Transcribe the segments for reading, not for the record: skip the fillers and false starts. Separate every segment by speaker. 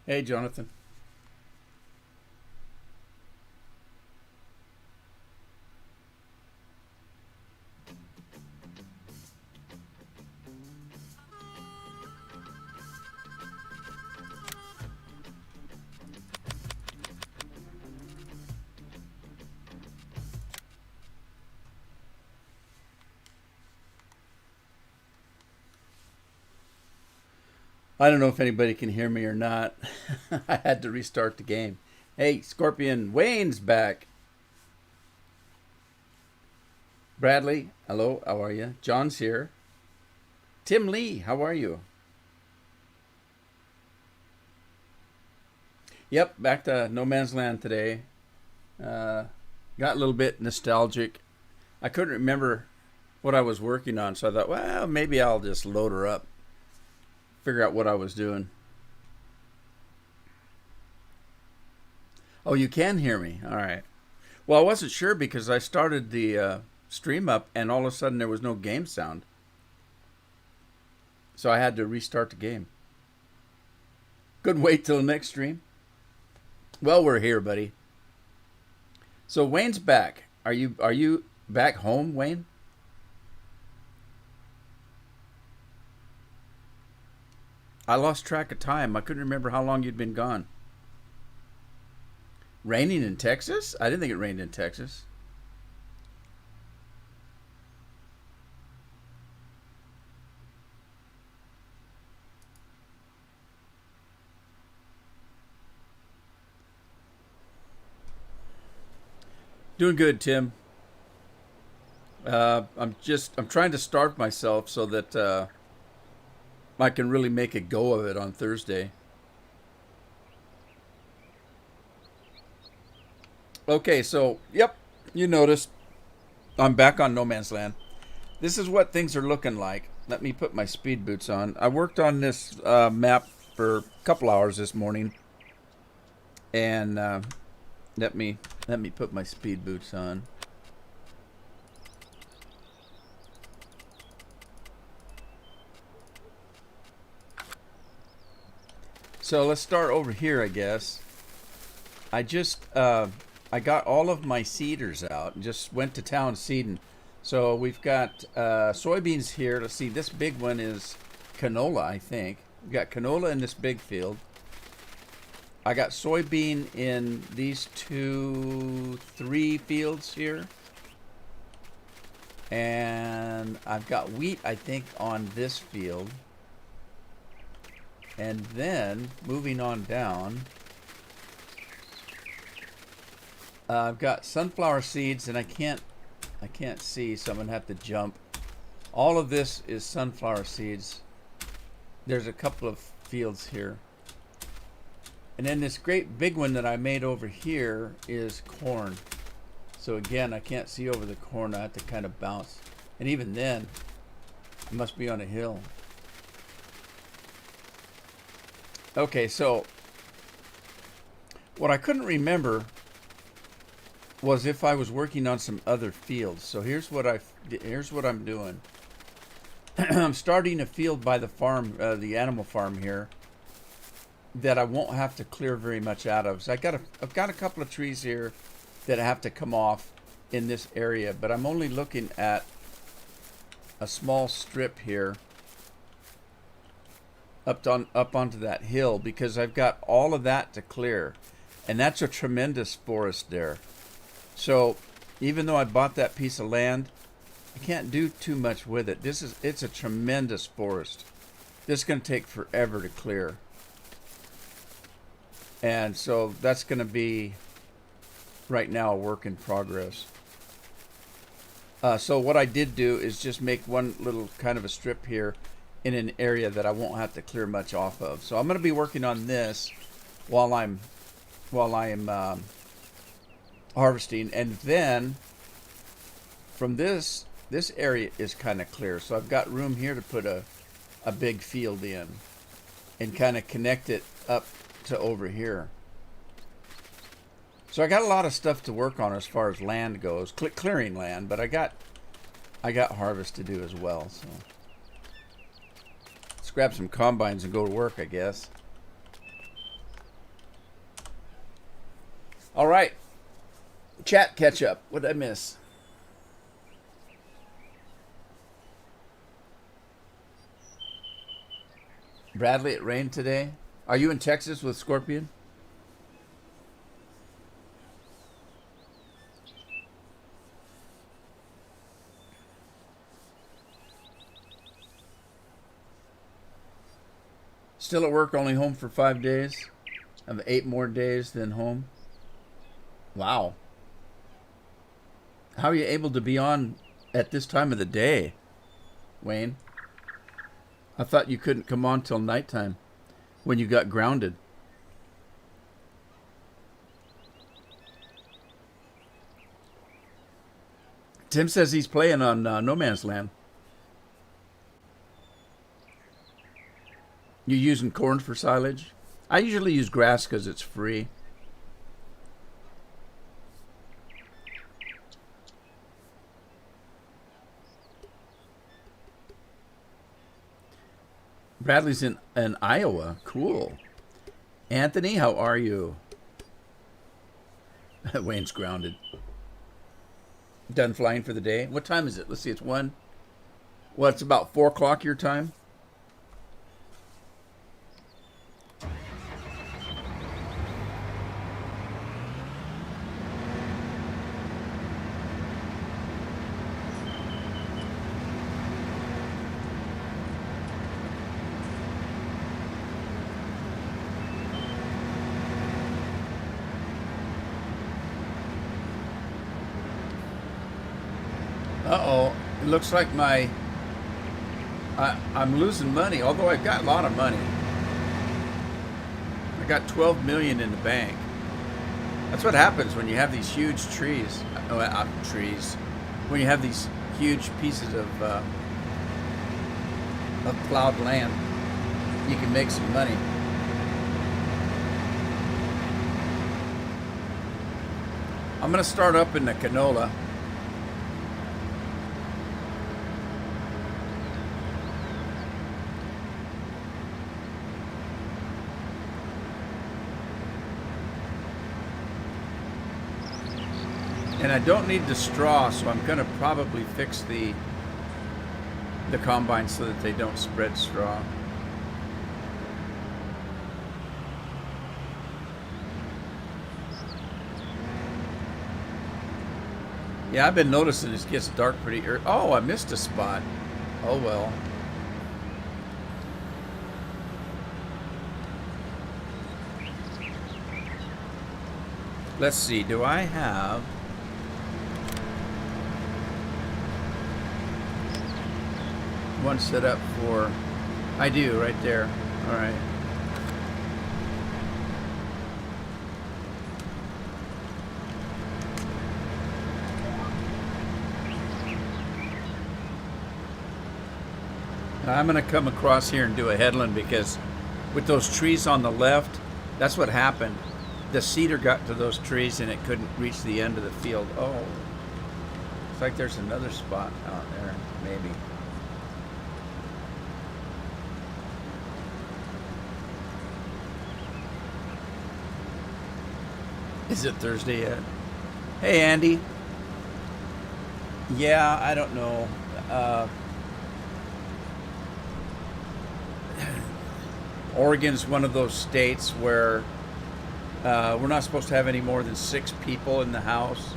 Speaker 1: Hey, Jonathan. I don't know if anybody can hear me or not. I had to restart the game. Hey, Scorpion, Wayne's back. Bradley, hello, how are you? John's here. Tim Lee, how are you? Yep, back to No Man's Land today. Uh, got a little bit nostalgic. I couldn't remember what I was working on, so I thought, well, maybe I'll just load her up, figure out what I was doing. Oh, you can hear me. All right. Well, I wasn't sure because I started the stream up and all of a sudden there was no game sound. So I had to restart the game. Couldn't wait till the next stream. Well, we're here, buddy. So Wayne's back. Are you back home, Wayne? I lost track of time. I couldn't remember how long you'd been gone. Raining in Texas? I didn't think it rained in Texas. Doing good, Tim. I'm trying to starve myself so that I can really make a go of it on Thursday. Okay, so yep, you noticed I'm back on No Man's Land. This is what things are looking like. Let me put my speed boots on. I worked on this map for a couple hours this morning, and let me put my speed boots on. So let's start over here, I guess. I just I got all of my seeders out and just went to town seeding. So we've got soybeans here. Let's see, this big one is canola, I think. We've got canola in this big field. I got soybean in these two, three fields here. And I've got wheat, I think, on this field. And then, moving on down, I've got sunflower seeds, and I can't see, so I'm gonna have to jump. All of this is sunflower seeds. There's a couple of fields here. And then this great big one that I made over here is corn. So again, I can't see over the corn. I have to kind of bounce. And even then, it must be on a hill. Okay, so what I couldn't remember was if I was working on some other fields. So here's what I'm doing. I'm starting a field by the farm, the animal farm here, that I won't have to clear very much out of. So I've got a couple of trees here that have to come off in this area, but I'm only looking at a small strip here up onto that hill because I've got all of that to clear, and that's a tremendous forest there. So even though I bought that piece of land, I can't do too much with it. It's a tremendous forest. This is going to take forever to clear. And so that's going to be right now a work in progress. So what I did do is just make one little kind of a strip here in an area that I won't have to clear much off of. So I'm going to be working on this while I'm harvesting, and then from this area is kind of clear. So I've got room here to put a big field in and kind of connect it up to over here. So I got a lot of stuff to work on as far as land goes, clearing land, but I got harvest to do as well. So let's grab some combines and go to work, I guess. All right. Chat catch up. What did I miss? Bradley, it rained today. Are you in Texas with Scorpion? Still at work, only home for 5 days. I have 8 more days than home. Wow. How are you able to be on at this time of the day, Wayne? I thought you couldn't come on till nighttime when you got grounded. Tim says he's playing on No Man's Land. You using corn for silage? I usually use grass because it's free. Bradley's in Iowa. Cool. Anthony, how are you? Wayne's grounded. Done flying for the day. What time is it? Let's see. It's 1. Well, it's about 4 o'clock your time. Uh-oh. It looks like I'm losing money, although I've got a lot of money. I got 12 million in the bank. That's what happens when you have these huge trees. Trees. When you have these huge pieces of plowed land, you can make some money. I'm going to start up in the canola. And I don't need the straw, so I'm going to probably fix the combine so that they don't spread straw. Yeah, I've been noticing it gets dark pretty early. Oh, I missed a spot. Oh well. Let's see, do I have... one set up for... I do, right there. All right. Now I'm going to come across here and do a headland because with those trees on the left, that's what happened. The cedar got to those trees and it couldn't reach the end of the field. Oh, looks like there's another spot out there, maybe. Is it Thursday yet? Hey, Andy. Yeah, I don't know. Oregon's one of those states where we're not supposed to have any more than 6 people in the house.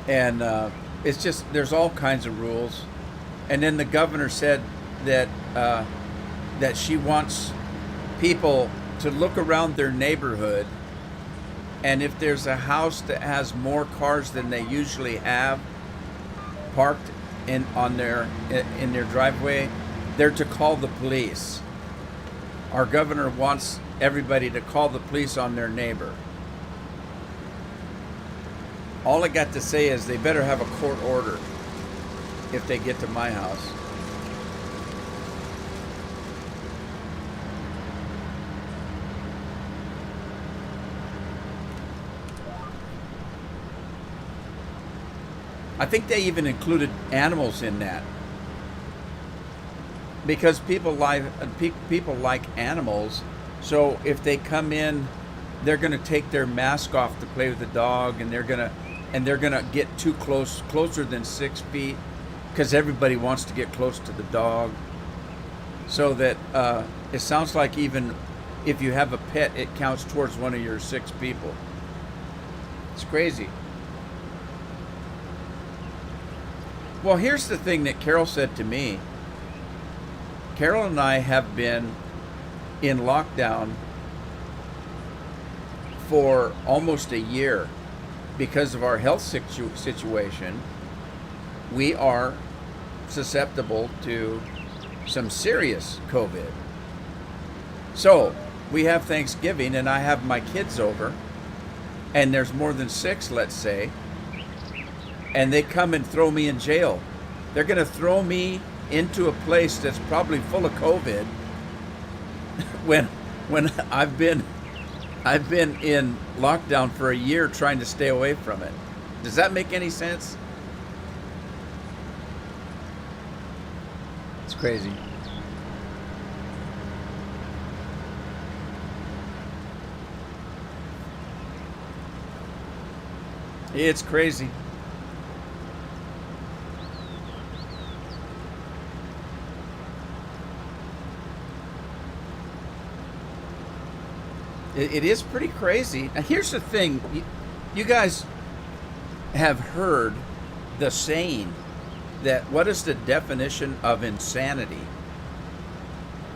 Speaker 1: And it's just, there's all kinds of rules. And then the governor said that that she wants people to look around their neighborhood, and if there's a house that has more cars than they usually have parked in their driveway, they're to call the police. Our governor wants everybody to call the police on their neighbor. All I got to say is they better have a court order if they get to my house. I think they even included animals in that because people like animals, So if they come in, they're going to take their mask off to play with the dog, and they're going to get too closer than 6 feet, because everybody wants to get close to the dog. So that it sounds like even if you have a pet, it counts towards one of your 6 people. It's crazy. Well, here's the thing that Carol said to me. Carol and I have been in lockdown for almost a year because of our health situation. We are susceptible to some serious COVID. So we have Thanksgiving, and I have my kids over, and there's more than 6, let's say, and they come and throw me in jail. They're going to throw me into a place that's probably full of COVID when I've been in lockdown for a year trying to stay away from it. Does that make any sense? It's crazy. It's crazy. It is pretty crazy. Now, here's the thing. You guys have heard the saying that what is the definition of insanity?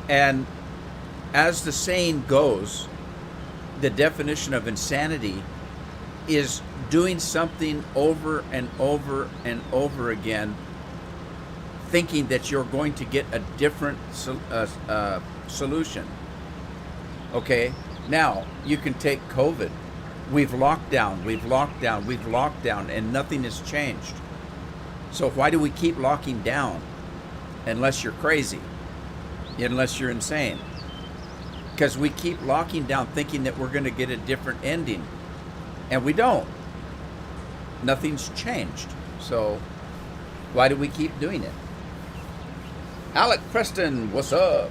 Speaker 1: And as the saying goes, the definition of insanity is doing something over and over and over again, thinking that you're going to get a different solution. Okay? Now, you can take COVID. We've locked down, and nothing has changed. So why do we keep locking down? Unless you're crazy, unless you're insane. Because we keep locking down thinking that we're going to get a different ending. And we don't. Nothing's changed. So why do we keep doing it? Alec Preston, what's up?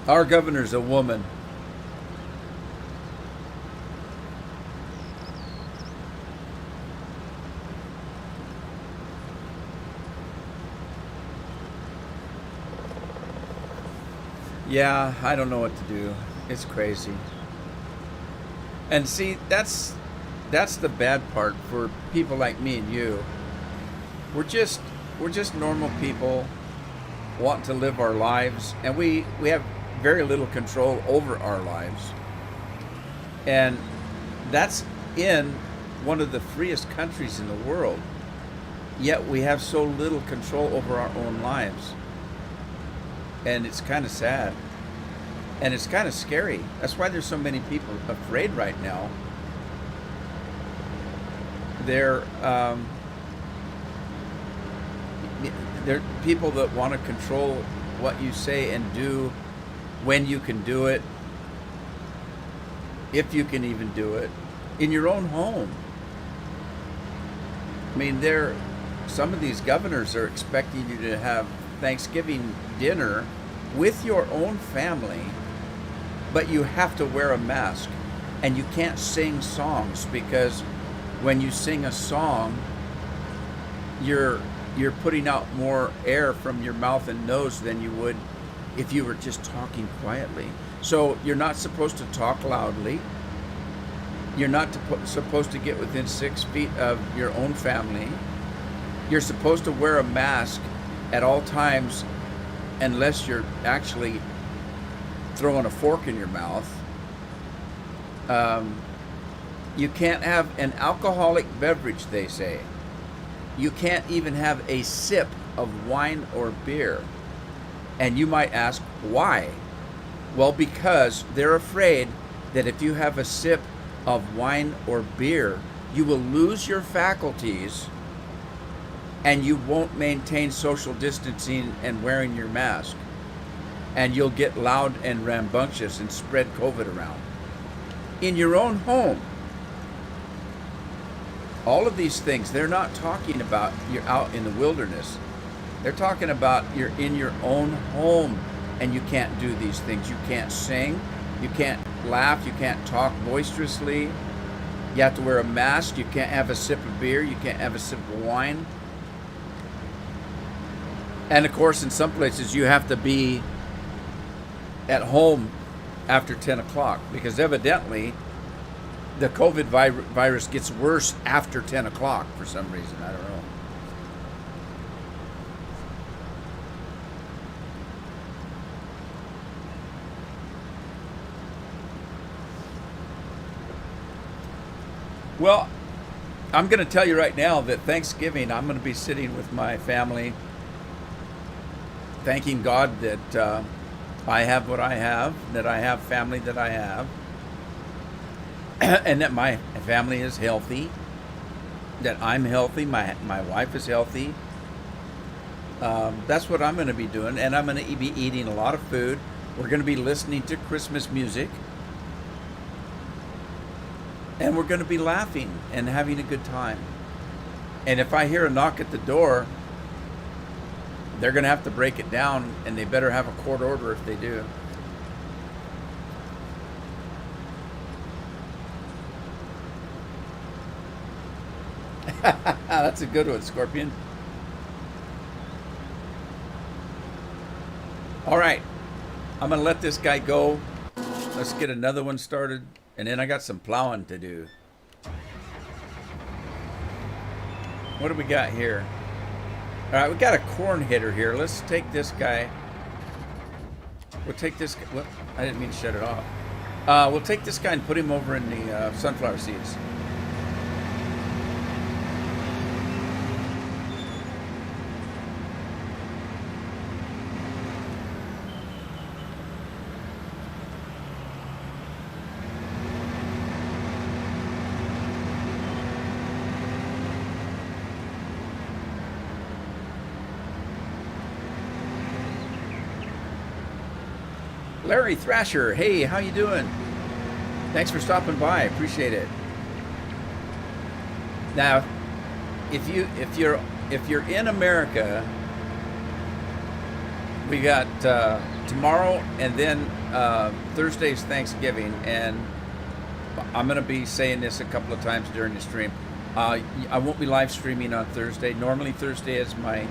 Speaker 1: Our governor's a woman. Yeah, I don't know what to do. It's crazy. And see, that's the bad part for people like me and you. We're just normal people wanting to live our lives, and we have very little control over our lives. And that's in one of the freest countries in the world. Yet we have so little control over our own lives. And it's kind of sad. And it's kind of scary. That's why there's so many people afraid right now. They're people that want to control what you say and do, when you can do it, if you can even do it, in your own home. I mean, some of these governors are expecting you to have Thanksgiving dinner with your own family, but you have to wear a mask, and you can't sing songs, because when you sing a song, you're putting out more air from your mouth and nose than you would if you were just talking quietly. So you're not supposed to talk loudly. You're not supposed to get within 6 feet of your own family. You're supposed to wear a mask at all times, unless you're actually throwing a fork in your mouth. You can't have an alcoholic beverage, they say. You can't even have a sip of wine or beer. And you might ask, why? Well, because they're afraid that if you have a sip of wine or beer, you will lose your faculties, and you won't maintain social distancing and wearing your mask. And you'll get loud and rambunctious and spread COVID around. In your own home. All of these things, they're not talking about you're out in the wilderness. They're talking about you're in your own home and you can't do these things. You can't sing, you can't laugh, you can't talk boisterously. You have to wear a mask. You can't have a sip of beer. You can't have a sip of wine. And of course, in some places, you have to be at home after 10 o'clock because evidently the COVID virus gets worse after 10 o'clock for some reason. I don't know. Well, I'm going to tell you right now that Thanksgiving, I'm going to be sitting with my family, thanking God that I have what I have, that I have family that I have, and that my family is healthy, that I'm healthy, my wife is healthy. That's what I'm going to be doing, and I'm going to be eating a lot of food. We're going to be listening to Christmas music. And we're going to be laughing and having a good time. And if I hear a knock at the door, they're going to have to break it down, and they better have a court order if they do. That's a good one, Scorpion. All right. I'm going to let this guy go. Let's get another one started. And then I got some plowing to do. What do we got here? All right, we got a corn hitter here. Let's take this guy. We'll take this. Well, I didn't mean to shut it off. We'll take this guy and put him over in the sunflower seeds. Larry Thrasher, hey, how you doing? Thanks for stopping by. Appreciate it. Now, if you're in America, we got tomorrow and then Thursday's Thanksgiving, and I'm gonna be saying this a couple of times during the stream. I won't be live streaming on Thursday. Normally Thursday is my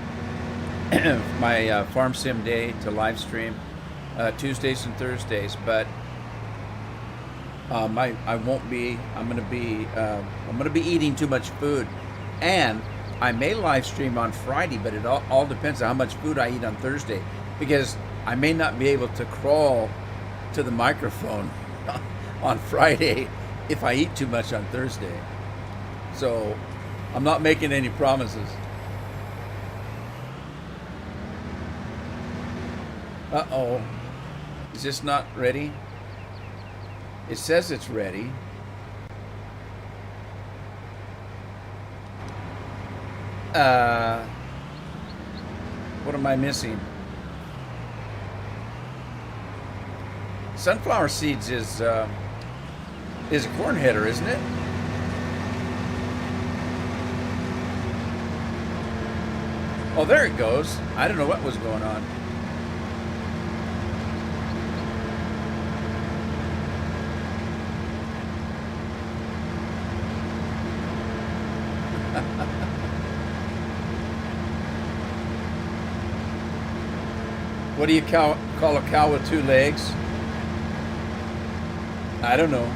Speaker 1: my farm sim day to live stream. Tuesdays and Thursdays, but I won't be. I'm gonna be eating too much food, and I may live stream on Friday, but it all depends on how much food I eat on Thursday, because I may not be able to crawl to the microphone on Friday if I eat too much on Thursday. So I'm not making any promises. Uh-oh. Is this not ready? It says it's ready. What am I missing? Sunflower seeds is a corn header, isn't it? Oh, there it goes. I don't know what was going on. What do you call a cow with two legs? I don't know.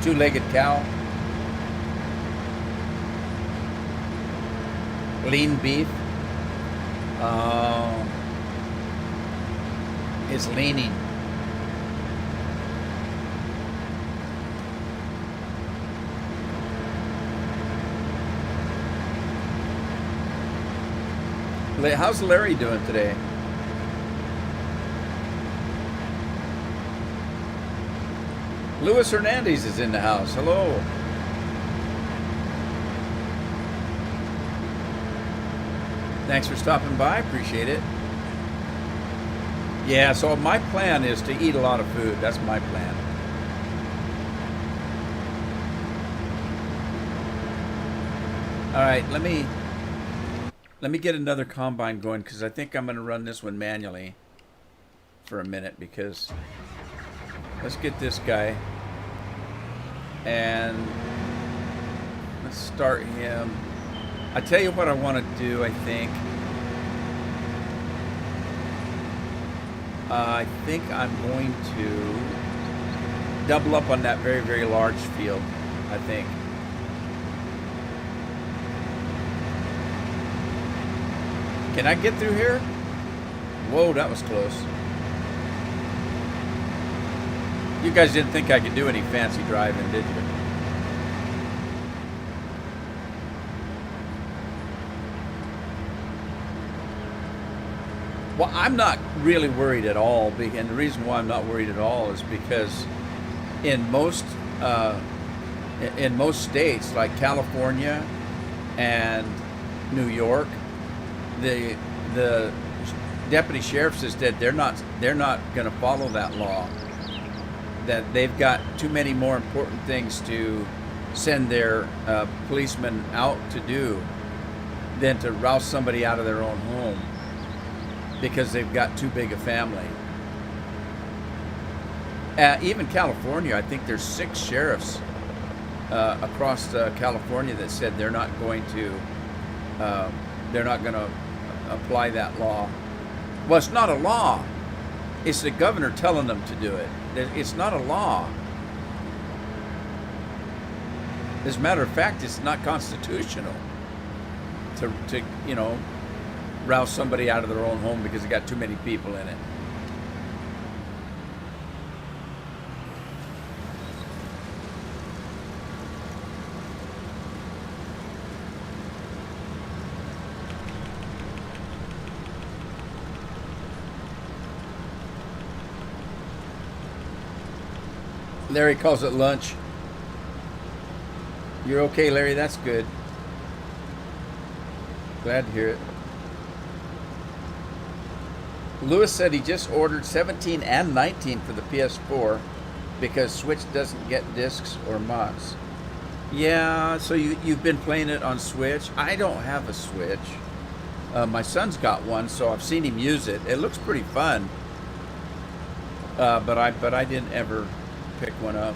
Speaker 1: Two-legged cow. Lean beef. It's leaning. How's Larry doing today? Luis Hernandez is in the house. Hello. Thanks for stopping by. Appreciate it. Yeah, so my plan is to eat a lot of food. That's my plan. All right, let Let me get another combine going because I think I'm going to run this one manually for a minute because let's get this guy and let's start him. I tell you what I want to do, I think. I think I'm going to double up on that very, very large field, I think. Can I get through here? Whoa, that was close. You guys didn't think I could do any fancy driving, did you? Well, I'm not really worried at all, and the reason why I'm not worried at all is because in most states like California and New York, the deputy sheriff says that they're not going to follow that law. That they've got too many more important things to send their policemen out to do than to rouse somebody out of their own home because they've got too big a family. Even California, I think there's 6 sheriffs across California that said they're not going to apply that law. Well, it's not a law. It's the governor telling them to do it. It's not a law. As a matter of fact, it's not constitutional to rouse somebody out of their own home because they got too many people in it. Larry calls it lunch. You're okay, Larry? That's good. Glad to hear it. Lewis said he just ordered 17 and 19 for the PS4 because Switch doesn't get discs or mods. Yeah, so you've been playing it on Switch? I don't have a Switch. My son's got one, so I've seen him use it. It looks pretty fun. But I didn't ever pick one up.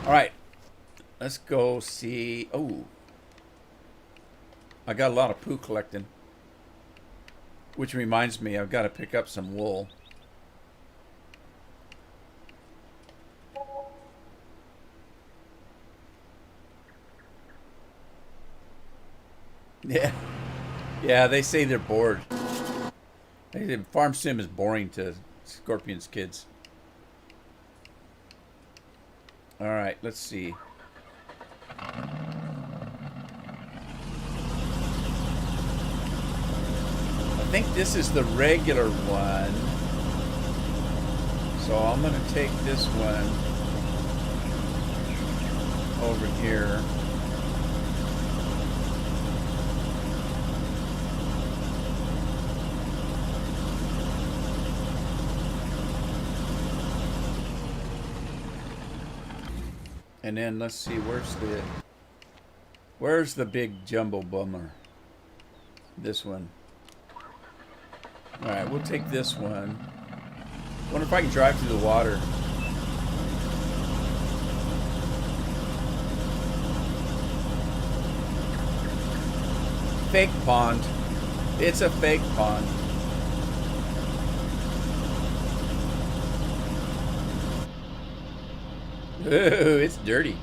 Speaker 1: All right, let's go see. Oh, I got a lot of poo collecting, which reminds me I've got to pick up some wool. Yeah, they say they're bored. They say Farm Sim is boring to Scorpion's kids. All right, let's see. I think this is the regular one. So I'm going to take this one over here. And then let's see, where's the big jumbo bummer? This one. All right, we'll take this one. Wonder if I can drive through the water. Fake pond. It's a fake pond. Ooh, it's dirty.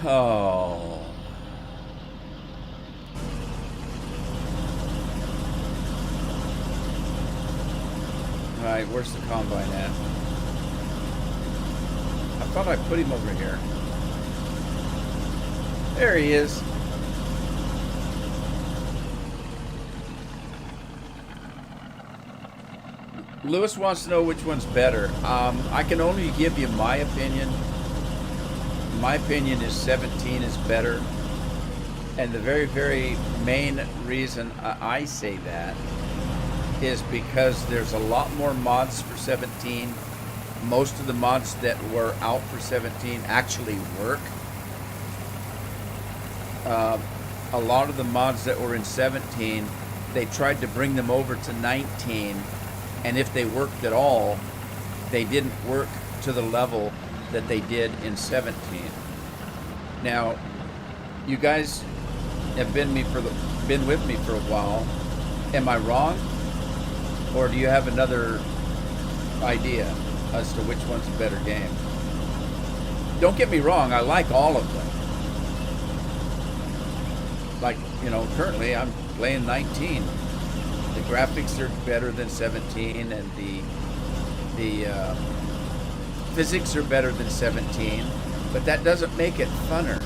Speaker 1: Oh. Alright, where's the combine at? I thought I put him over here. There he is. Lewis wants to know which one's better. I can only give you my opinion. My opinion is 17 is better. And the very, very main reason I say that is because there's a lot more mods for 17. Most of the mods that were out for 17 actually work. A lot of the mods that were in 17, they tried to bring them over to 19, and if they worked at all, they didn't work to the level that they did in 17. Now, you guys have been with me for a while. Am I wrong? Or do you have another idea as to which one's a better game? Don't get me wrong, I like all of them. Like, currently I'm playing 19. The graphics are better than 17, and the physics are better than 17, but that doesn't make it funner.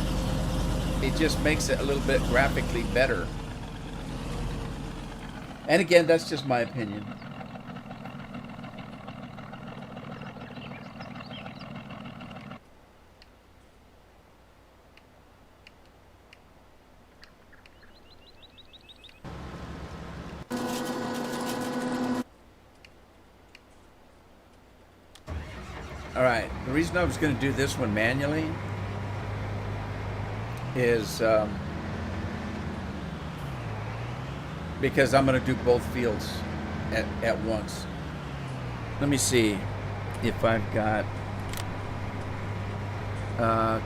Speaker 1: It just makes it a little bit graphically better. And again, that's just my opinion. All right, the reason I was going to do this one manually is because I'm going to do both fields at once. Let me see if I've got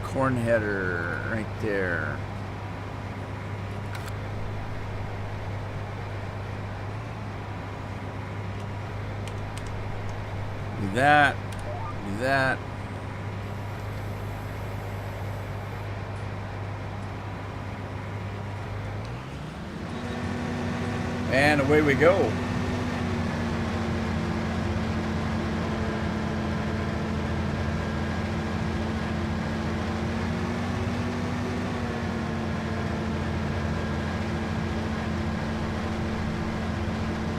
Speaker 1: corn header right there. Do that. Do that. And away we go.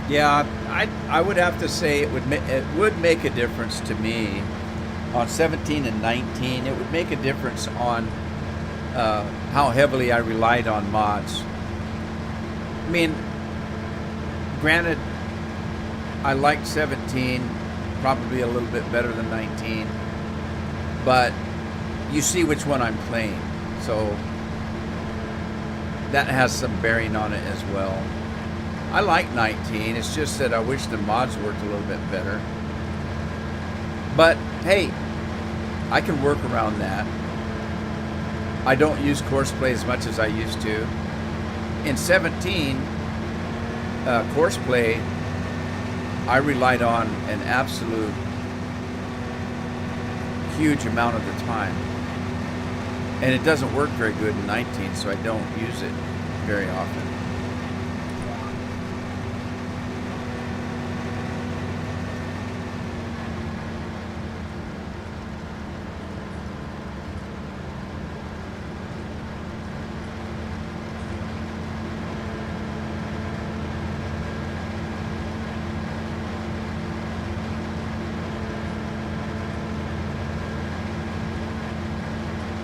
Speaker 1: Yeah, I would have to say it would make a difference to me on 17 and 19. It would make a difference on how heavily I relied on mods. I mean, granted, I liked 17 probably a little bit better than 19, but you see which one I'm playing, so that has some bearing on it as well. I like 19, it's just that I wish the mods worked a little bit better. But hey, I can work around that. I don't use Courseplay as much as I used to. In 17, Courseplay, I relied on an absolute huge amount of the time. And it doesn't work very good in 19, so I don't use it very often.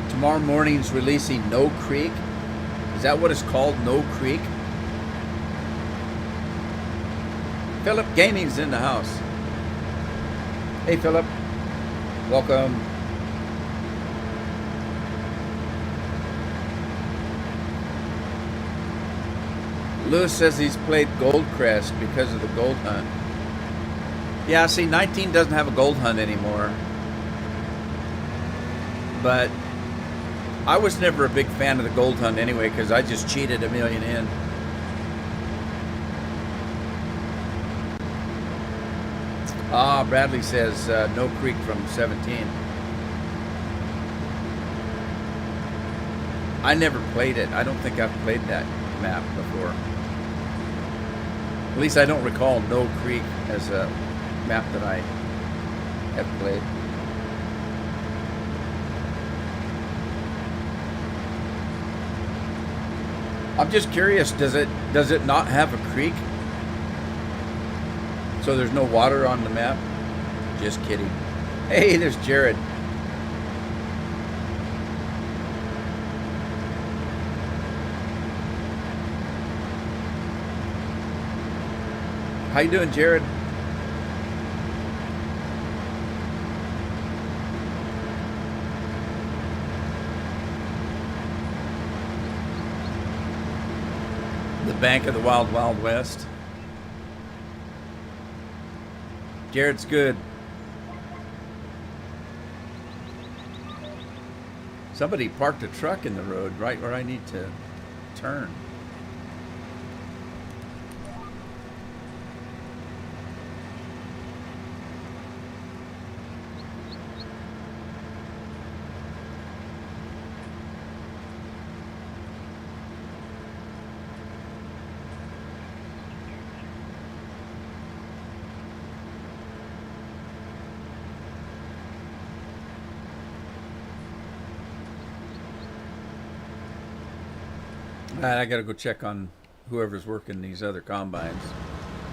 Speaker 1: Tomorrow morning's releasing No Creek. Is that what it's called? No Creek? Philip Gaming's in the house. Hey Philip. Welcome. Lewis says he's played Goldcrest because of the gold hunt. Yeah, see, 19 doesn't have a gold hunt anymore. But I was never a big fan of the gold hunt anyway, because I just cheated a million in. Ah, Bradley says No Creek from 17. I never played it. I don't think I've played that map before. At least I don't recall No Creek as a map that I have played. I'm just curious, does it not have a creek? So there's no water on the map? Just kidding. Hey, there's Jared. How you doing, Jared? The Bank of the Wild Wild West. Jared's good. Somebody parked a truck in the road right where I need to turn. All right, I got to go check on whoever's working these other combines.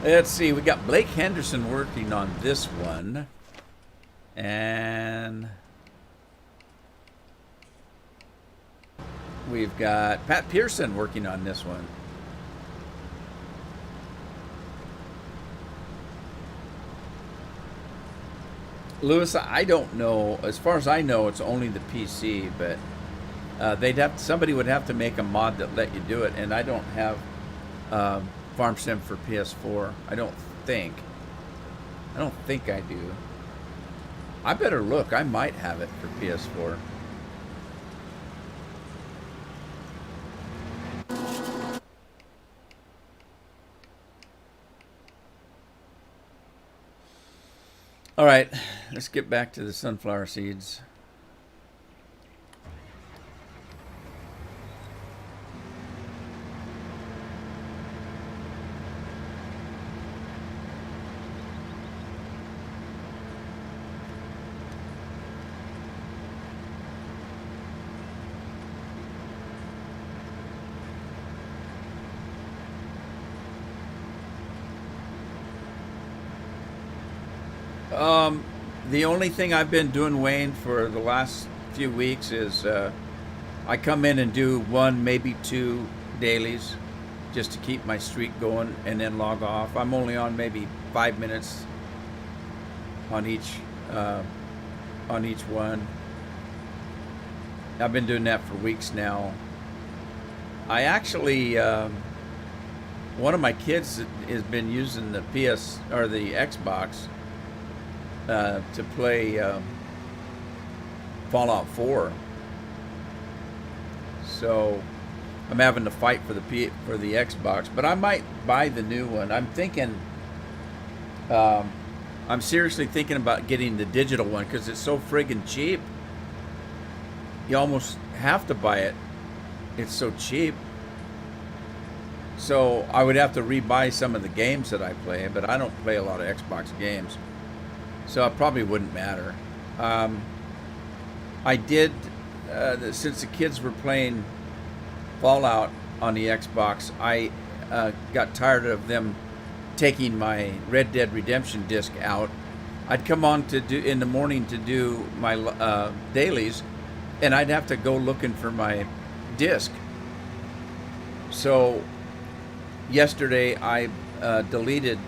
Speaker 1: Let's see. We got Blake Henderson working on this one. And we've got Pat Pearson working on this one. Lewis, I don't know. As far as I know, it's only the PC, but somebody would have to make a mod that let you do it, and I don't have Farm Sim for PS4. I don't think I do. I better look. I might have it for PS4. All right, let's get back to the sunflower seeds. The only thing I've been doing, Wayne, for the last few weeks is I come in and do one, maybe two dailies just to keep my streak going and then log off. I'm only on maybe 5 minutes on each one. I've been doing that for weeks now. I actually, one of my kids has been using the PS or the Xbox to play Fallout 4. So I'm having to fight for the Xbox, but I might buy the new one. I'm thinking, I'm seriously thinking about getting the digital one because it's so friggin' cheap. You almost have to buy it. It's so cheap. So I would have to rebuy some of the games that I play, but I don't play a lot of Xbox games. So it probably wouldn't matter. I did, since the kids were playing Fallout on the Xbox, I got tired of them taking my Red Dead Redemption disc out. I'd come on to do in the morning to do my dailies, and I'd have to go looking for my disc. So yesterday I deleted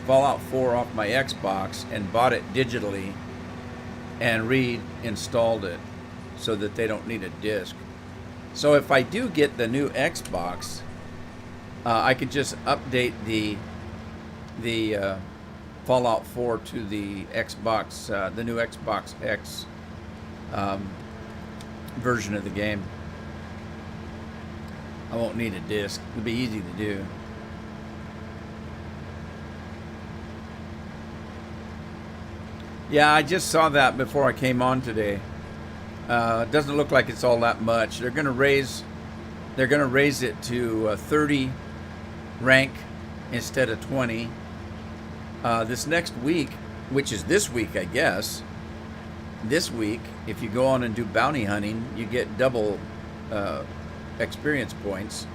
Speaker 1: Fallout 4 off my Xbox and bought it digitally and reinstalled it so that they don't need a disc. So if I do get the new Xbox, I could just update the Fallout 4 to the Xbox, the new Xbox X version of the game. I won't need a disc. It'll be easy to do. Yeah, I just saw that before I came on today. It doesn't look like it's all that much. They're gonna raise it to 30 rank instead of 20. This next week, which is this week, I guess. This week, if you go on and do bounty hunting, you get double experience points.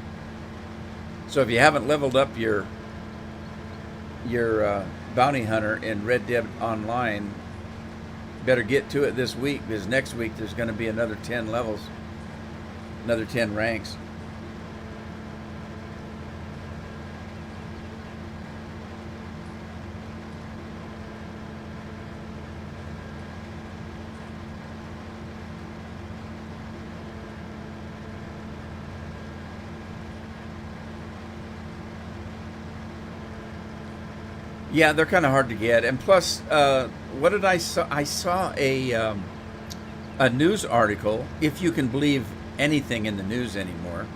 Speaker 1: So if you haven't leveled up your bounty hunter in Red Dead Online, better get to it this week, because next week there's going to be another 10 levels, another 10 ranks. Yeah, they're kind of hard to get. And plus, what did I saw? I saw a news article, if you can believe anything in the news anymore.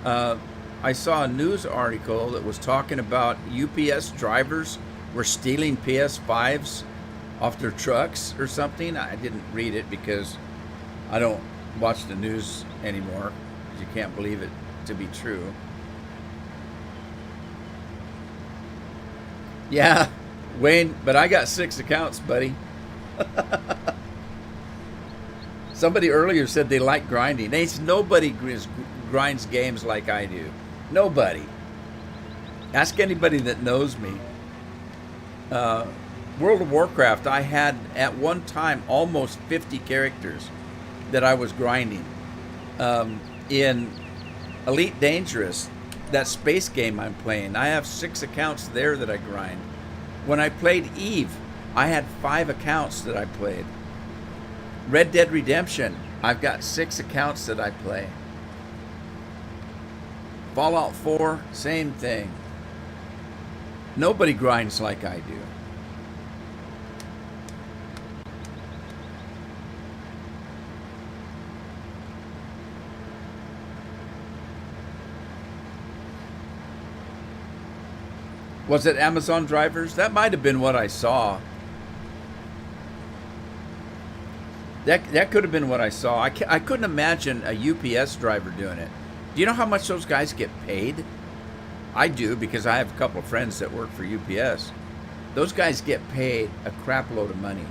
Speaker 1: Uh, I saw a news article that was talking about UPS drivers were stealing PS5s off their trucks or something. I didn't read it because I don't watch the news anymore. You can't believe it to be true. Yeah, Wayne, but I got 6 accounts, buddy. Somebody earlier said they like grinding. Ain't nobody grinds games like I do. Nobody. Ask anybody that knows me. World of Warcraft, I had at one time almost 50 characters that I was grinding. In Elite Dangerous, that space game I'm playing, I have 6 accounts there that I grind. When I played Eve, I had 5 accounts that I played. Red Dead Redemption, I've got 6 accounts that I play. Fallout 4, same thing. Nobody grinds like I do. Was it Amazon drivers? That might have been what I saw. That could have been what I saw. I couldn't imagine a UPS driver doing it. Do you know how much those guys get paid? I do, because I have a couple of friends that work for UPS. Those guys get paid a crap load of money.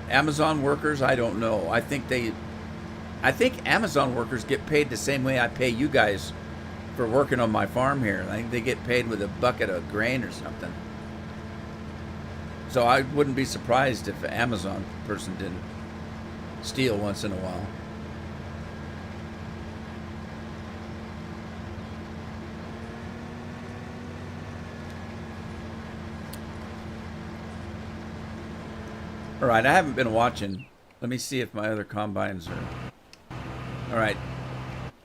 Speaker 1: Amazon workers, I don't know. I think Amazon workers get paid the same way I pay you guys for working on my farm here. I think they get paid with a bucket of grain or something. So I wouldn't be surprised if an Amazon person didn't steal once in a while. All right, I haven't been watching. Let me see if my other combines are... All right,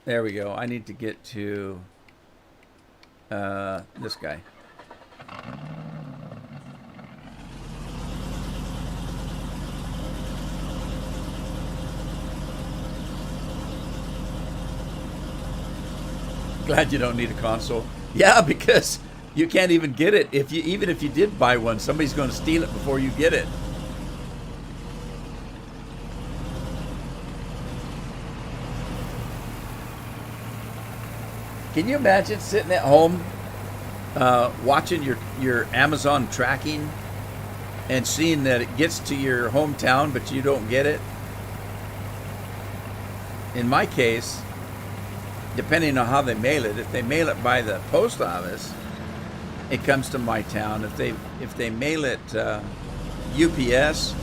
Speaker 1: there we go. I need to get to this guy. Glad you don't need a console. Yeah, because you can't even get it. Even if you did buy one, somebody's going to steal it before you get it. Can you imagine sitting at home watching your Amazon tracking and seeing that it gets to your hometown but you don't get it? In my case, depending on how they mail it, if they mail it by the post office, it comes to my town. If they mail it UPS,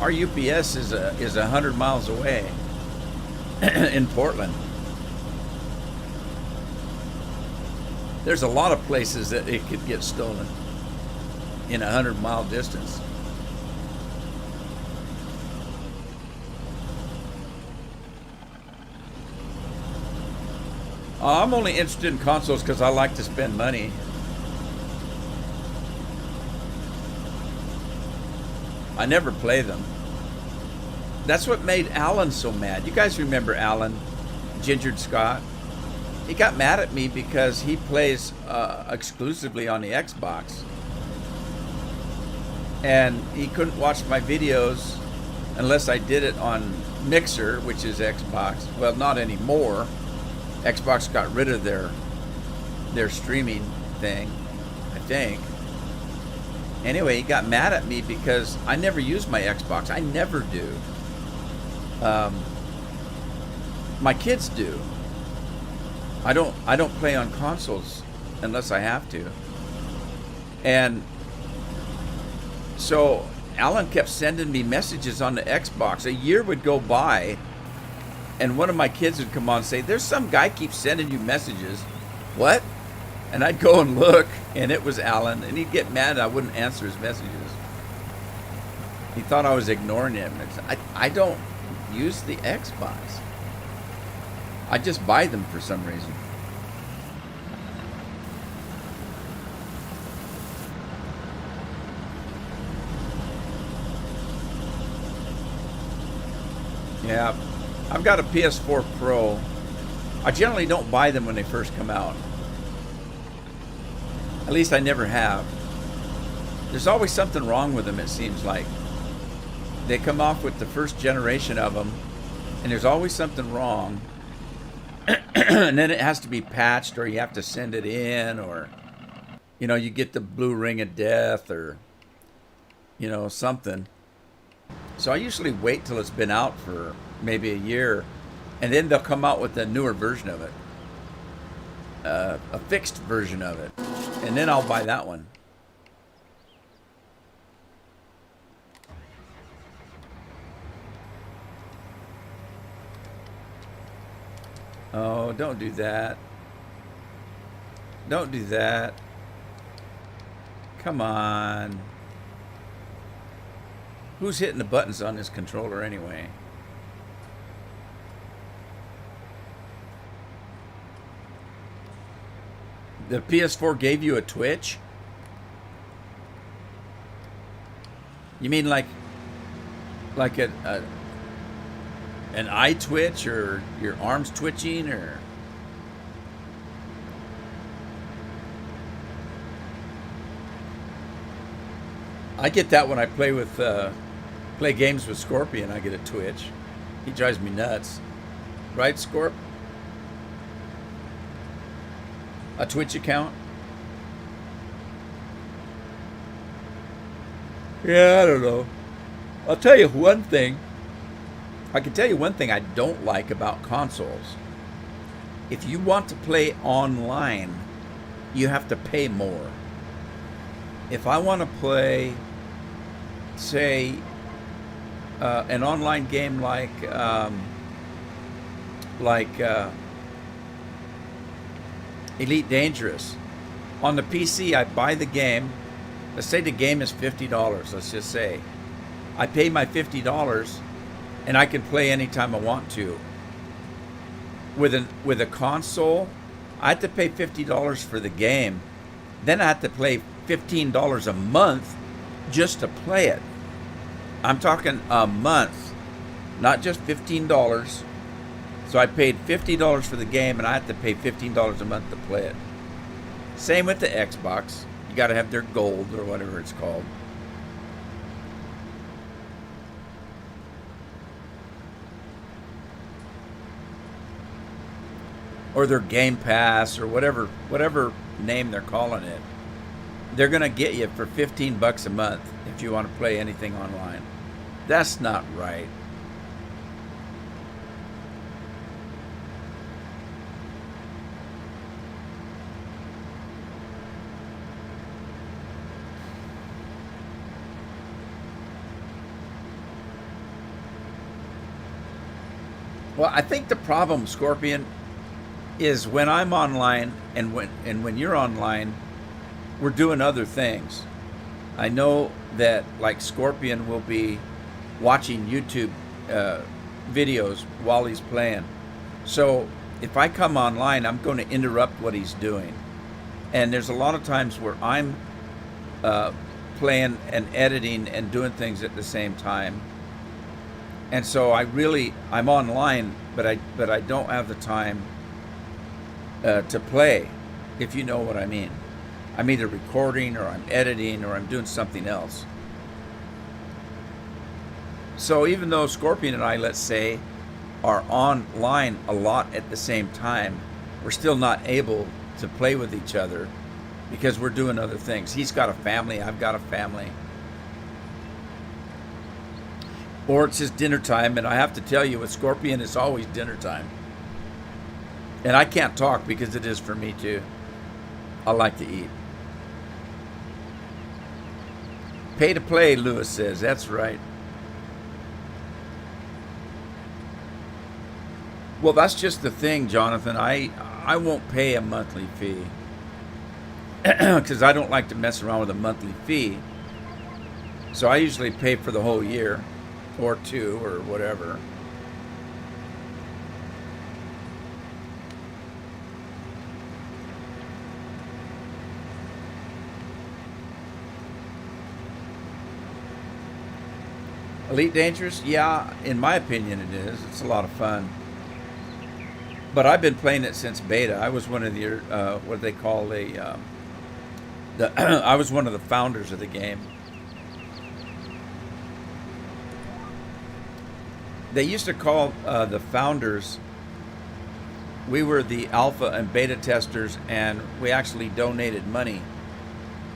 Speaker 1: our UPS is 100 miles away in Portland. There's a lot of places that it could get stolen in 100-mile distance. I'm only interested in consoles because I like to spend money. I never play them. That's what made Alan so mad. You guys remember Alan, Gingered Scott? He got mad at me because he plays exclusively on the Xbox. And he couldn't watch my videos unless I did it on Mixer, which is Xbox. Well, not anymore. Xbox got rid of their streaming thing, I think. Anyway, he got mad at me because I never use my Xbox. I never do. My kids do. I don't play on consoles unless I have to. And so Alan kept sending me messages on the Xbox. A year would go by and one of my kids would come on and say, "There's some guy keeps sending you messages." What? And I'd go and look, and it was Alan, and he'd get mad I wouldn't answer his messages. He thought I was ignoring him. I don't use the Xbox. I just buy them for some reason. Yeah, I've got a PS4 Pro. I generally don't buy them when they first come out. At least I never have. There's always something wrong with them, it seems like. They come off with the first generation of them, and there's always something wrong. And then it has to be patched, or you have to send it in, or, you get the blue ring of death, or, something. So I usually wait till it's been out for maybe a year, and then they'll come out with a newer version of it, a fixed version of it, and then I'll buy that one. Oh, don't do that. Don't do that. Come on. Who's hitting the buttons on this controller anyway? The PS4 gave you a twitch? You mean like an eye twitch, or your arms twitching, or? I get that when I play games with Scorpion. I get a twitch. He drives me nuts. Right, Scorp? A Twitch account? Yeah, I don't know. I'll tell you one thing. I can tell you one thing I don't like about consoles. If you want to play online, you have to pay more. If I want to play, say, an online game like Elite Dangerous, on the PC, I buy the game. Let's say the game is $50. Let's just say I pay my $50, and I can play anytime I want to. With a console, I have to pay $50 for the game. Then I have to pay $15 a month just to play it. I'm talking a month, not just $15. So I paid $50 for the game, and I have to pay $15 a month to play it. Same with the Xbox. You got to have their gold, or whatever it's called. Or their Game Pass, or whatever name they're calling it. They're going to get you for $15 a month if you want to play anything online. That's not right. Well, I think the problem, Scorpion, is when I'm online and when you're online, we're doing other things. I know that, like, Scorpion will be watching YouTube videos while he's playing. So if I come online, I'm going to interrupt what he's doing. And there's a lot of times where I'm playing and editing and doing things at the same time. And so I'm online, but I don't have the time to play, if you know what I mean. I'm either recording, or I'm editing, or I'm doing something else. So even though Scorpion and I, let's say, are online a lot at the same time, we're still not able to play with each other because we're doing other things. He's got a family, I've got a family. Or it's just dinner time, and I have to tell you, with Scorpion, it's always dinner time. And I can't talk because it is for me too. I like to eat. Pay to play, Lewis says. That's right. Well, that's just the thing, Jonathan. I won't pay a monthly fee because I don't like to mess around with a monthly fee. So I usually pay for the whole year, or two, or whatever. Elite Dangerous? Yeah, in my opinion it is. It's a lot of fun. But I've been playing it since beta. I was one of the what they call the I was one of the founders of the game. They used to call the founders. We were the alpha and beta testers, and we actually donated money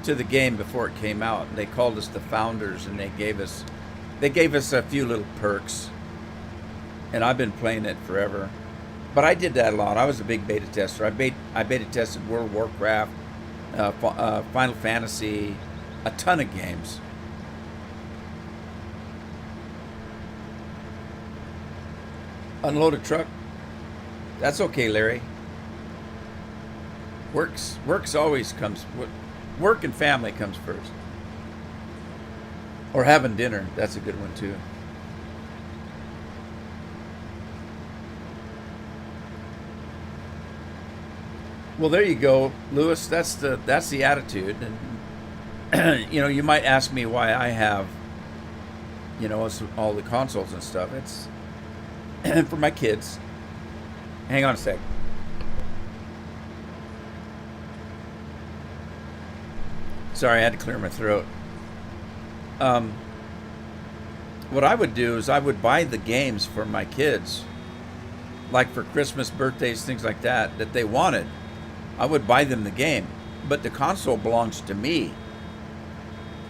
Speaker 1: to the game before it came out. They called us the founders, and they gave us a few little perks. And I've been playing it forever. But I did that a lot. I was a big beta tester. I beta tested World of Warcraft, Final Fantasy, a ton of games. Unload a truck? That's okay, Larry. Work's always comes. Work and family comes first. Or having dinner. That's a good one too. Well, there you go, Lewis. That's the attitude, and you might ask me why I have, all the consoles and stuff. It's for my kids. Hang on a sec. Sorry, I had to clear my throat. What I would do is I would buy the games for my kids, like for Christmas, birthdays, things like that they wanted. I would buy them the game, but the console belongs to me.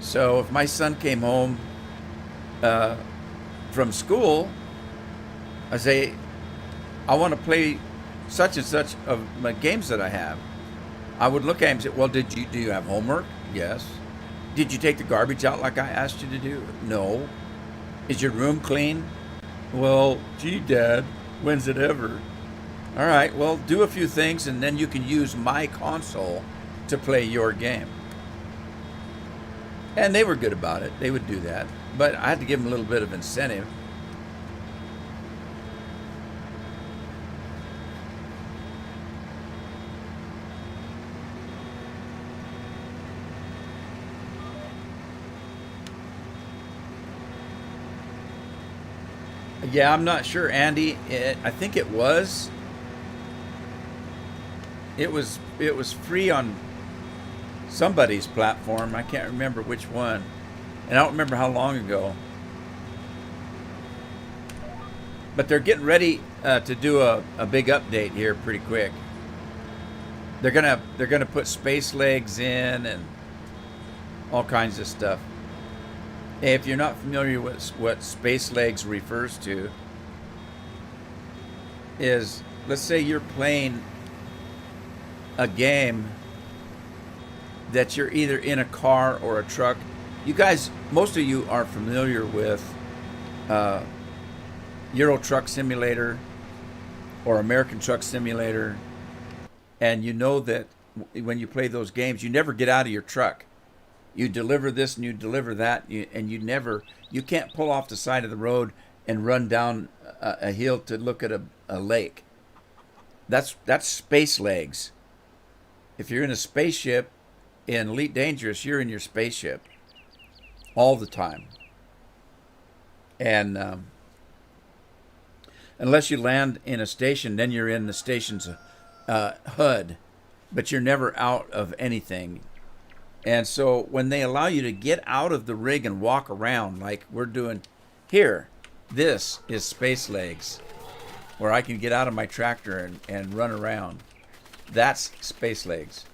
Speaker 1: So if my son came home from school, I say, I want to play such and such of my games that I have. I would look at him and say, well, do you have homework? Yes. Did you take the garbage out like I asked you to do? No. Is your room clean? Well, gee, Dad, when's it ever? All right, well, do a few things, and then you can use my console to play your game. And they were good about it. They would do that. But I had to give them a little bit of incentive. Yeah, I'm not sure, Andy. I think it was. It was free on somebody's platform. I can't remember which one, and I don't remember how long ago. But they're getting ready to do a big update here pretty quick. They're gonna put space legs in and all kinds of stuff. Hey, if you're not familiar with what space legs refers to, is let's say you're playing a game that you're either in a car or a truck. You guys, most of you are familiar with Euro Truck Simulator or American Truck Simulator, and you know that when you play those games, you never get out of your truck. You deliver this and you deliver that, and you can't pull off the side of the road and run down a hill to look at a lake. That's space legs. If you're in a spaceship in Elite Dangerous, you're in your spaceship all the time. And unless you land in a station, then you're in the station's HUD, but you're never out of anything. And so when they allow you to get out of the rig and walk around like we're doing here, this is space legs, where I can get out of my tractor and run around. That's space legs.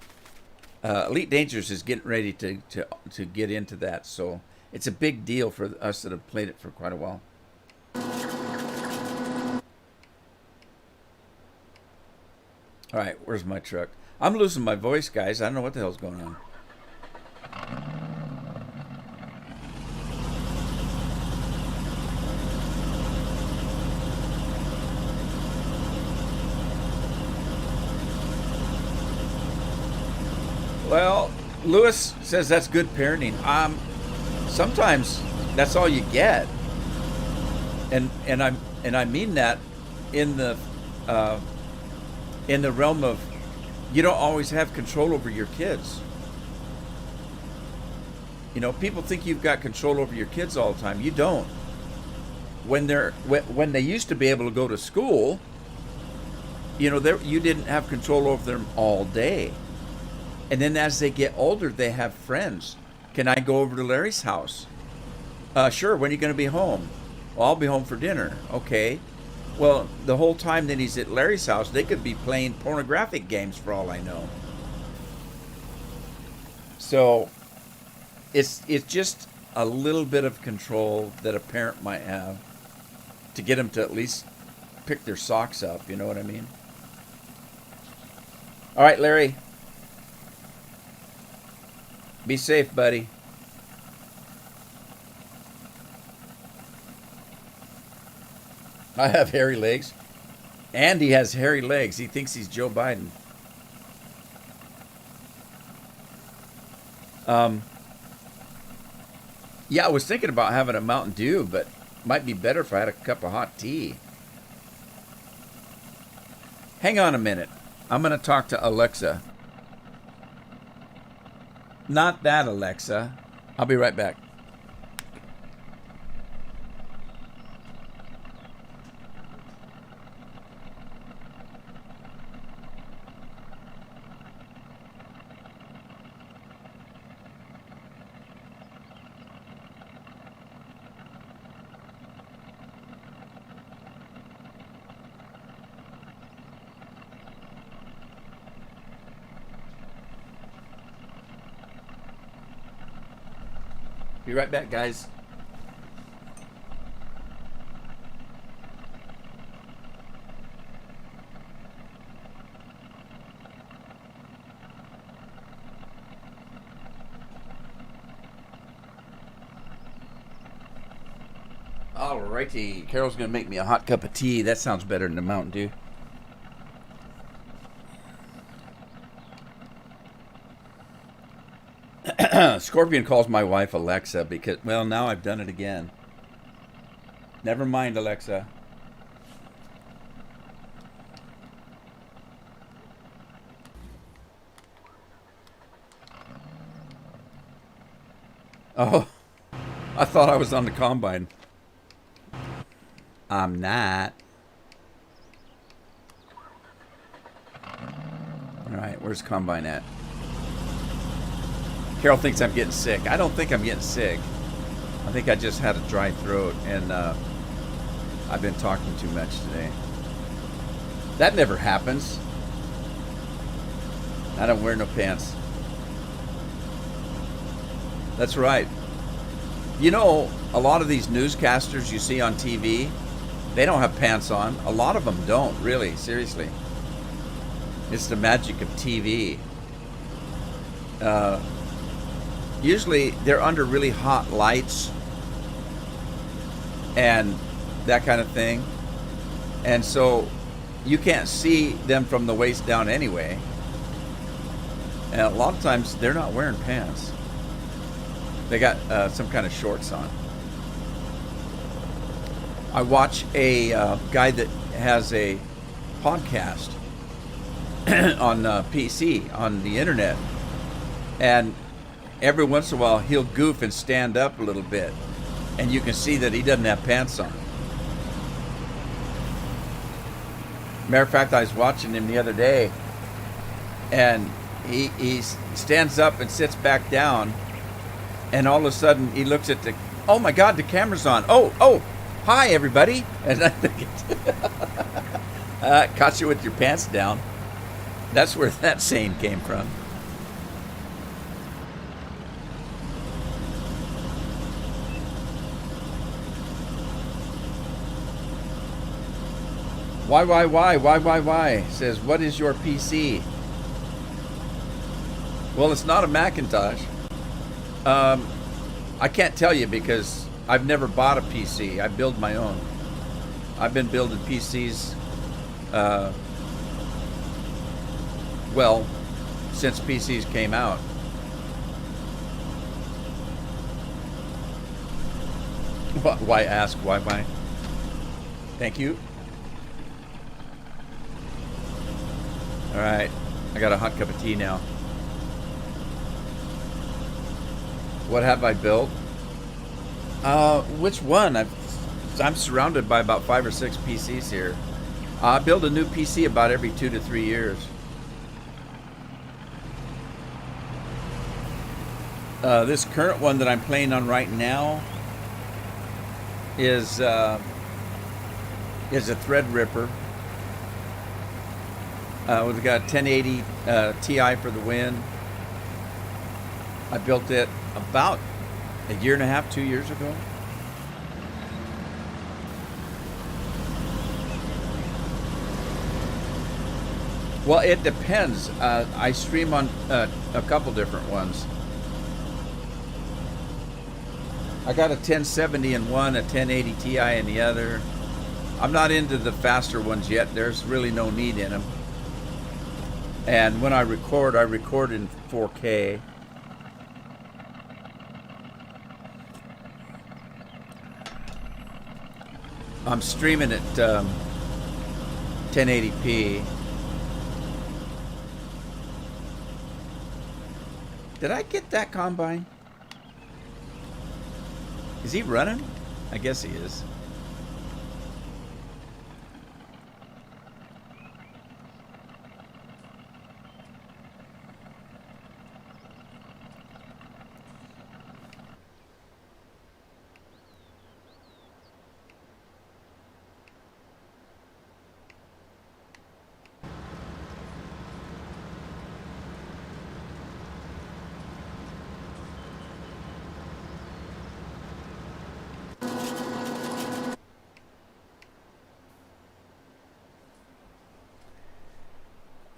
Speaker 1: Elite Dangerous is getting ready to get into that, so it's a big deal for us that have played it for quite a while. All right, where's my truck? I'm losing my voice, guys. I don't know what the hell's going on. Well, Lewis says that's good parenting. Sometimes that's all you get, and I mean that in the realm of you don't always have control over your kids. You know, people think you've got control over your kids all the time. You don't. when they used to be able to go to school, you didn't have control over them all day. And then as they get older, they have friends. Can I go over to Larry's house? Sure. When are you going to be home? Well, I'll be home for dinner. Okay. Well, the whole time that he's at Larry's house, they could be playing pornographic games for all I know. So it's just a little bit of control that a parent might have to get them to at least pick their socks up. You know what I mean? All right, Larry. Be safe, buddy. I have hairy legs. Andy has hairy legs. He thinks he's Joe Biden. Yeah, I was thinking about having a Mountain Dew, but it might be better if I had a cup of hot tea. Hang on a minute. I'm going to talk to Alexa. Not that Alexa. I'll be right back. Be right back, guys. Alrighty, Carol's gonna make me a hot cup of tea. That sounds better than a Mountain Dew. Scorpion calls my wife Alexa because, well, now I've done it again. Never mind, Alexa. Oh, I thought I was on the combine. I'm not. All right, where's combine at? Carol thinks I'm getting sick. I don't think I'm getting sick. I think I just had a dry throat, and I've been talking too much today. That never happens. I don't wear no pants. That's right. You know, a lot of these newscasters you see on TV, they don't have pants on. A lot of them don't, really, seriously. It's the magic of TV. Usually they're under really hot lights and that kind of thing. And so you can't see them from the waist down anyway. And a lot of times they're not wearing pants. They got some kind of shorts on. I watch a guy that has a podcast on PC, on the internet. And every once in a while, he'll goof and stand up a little bit. And you can see that he doesn't have pants on. Matter of fact, I was watching him the other day. And he stands up and sits back down. And all of a sudden, he looks at oh my God, the camera's on. Oh, hi, everybody. And I think caught you with your pants down. That's where that saying came from. Why? Says, what is your PC? Well, it's not a Macintosh. I can't tell you because I've never bought a PC. I build my own. I've been building PCs, well, since PCs came out. Why ask? Why? Thank you. All right, I got a hot cup of tea now. What have I built? Which one? I've I'm surrounded by about 5 or 6 PCs here. I build a new PC about every 2 to 3 years. This current one that I'm playing on right now is a Threadripper. We've got 1080 Ti for the win. I built it about a year and a half, 2 years ago. Well, it depends. I stream on a couple different ones. I got a 1070 in one, a 1080 Ti in the other. I'm not into the faster ones yet. There's really no need in them. And when I record in 4K. I'm streaming at 1080p. Did I get that combine? Is he running? I guess he is.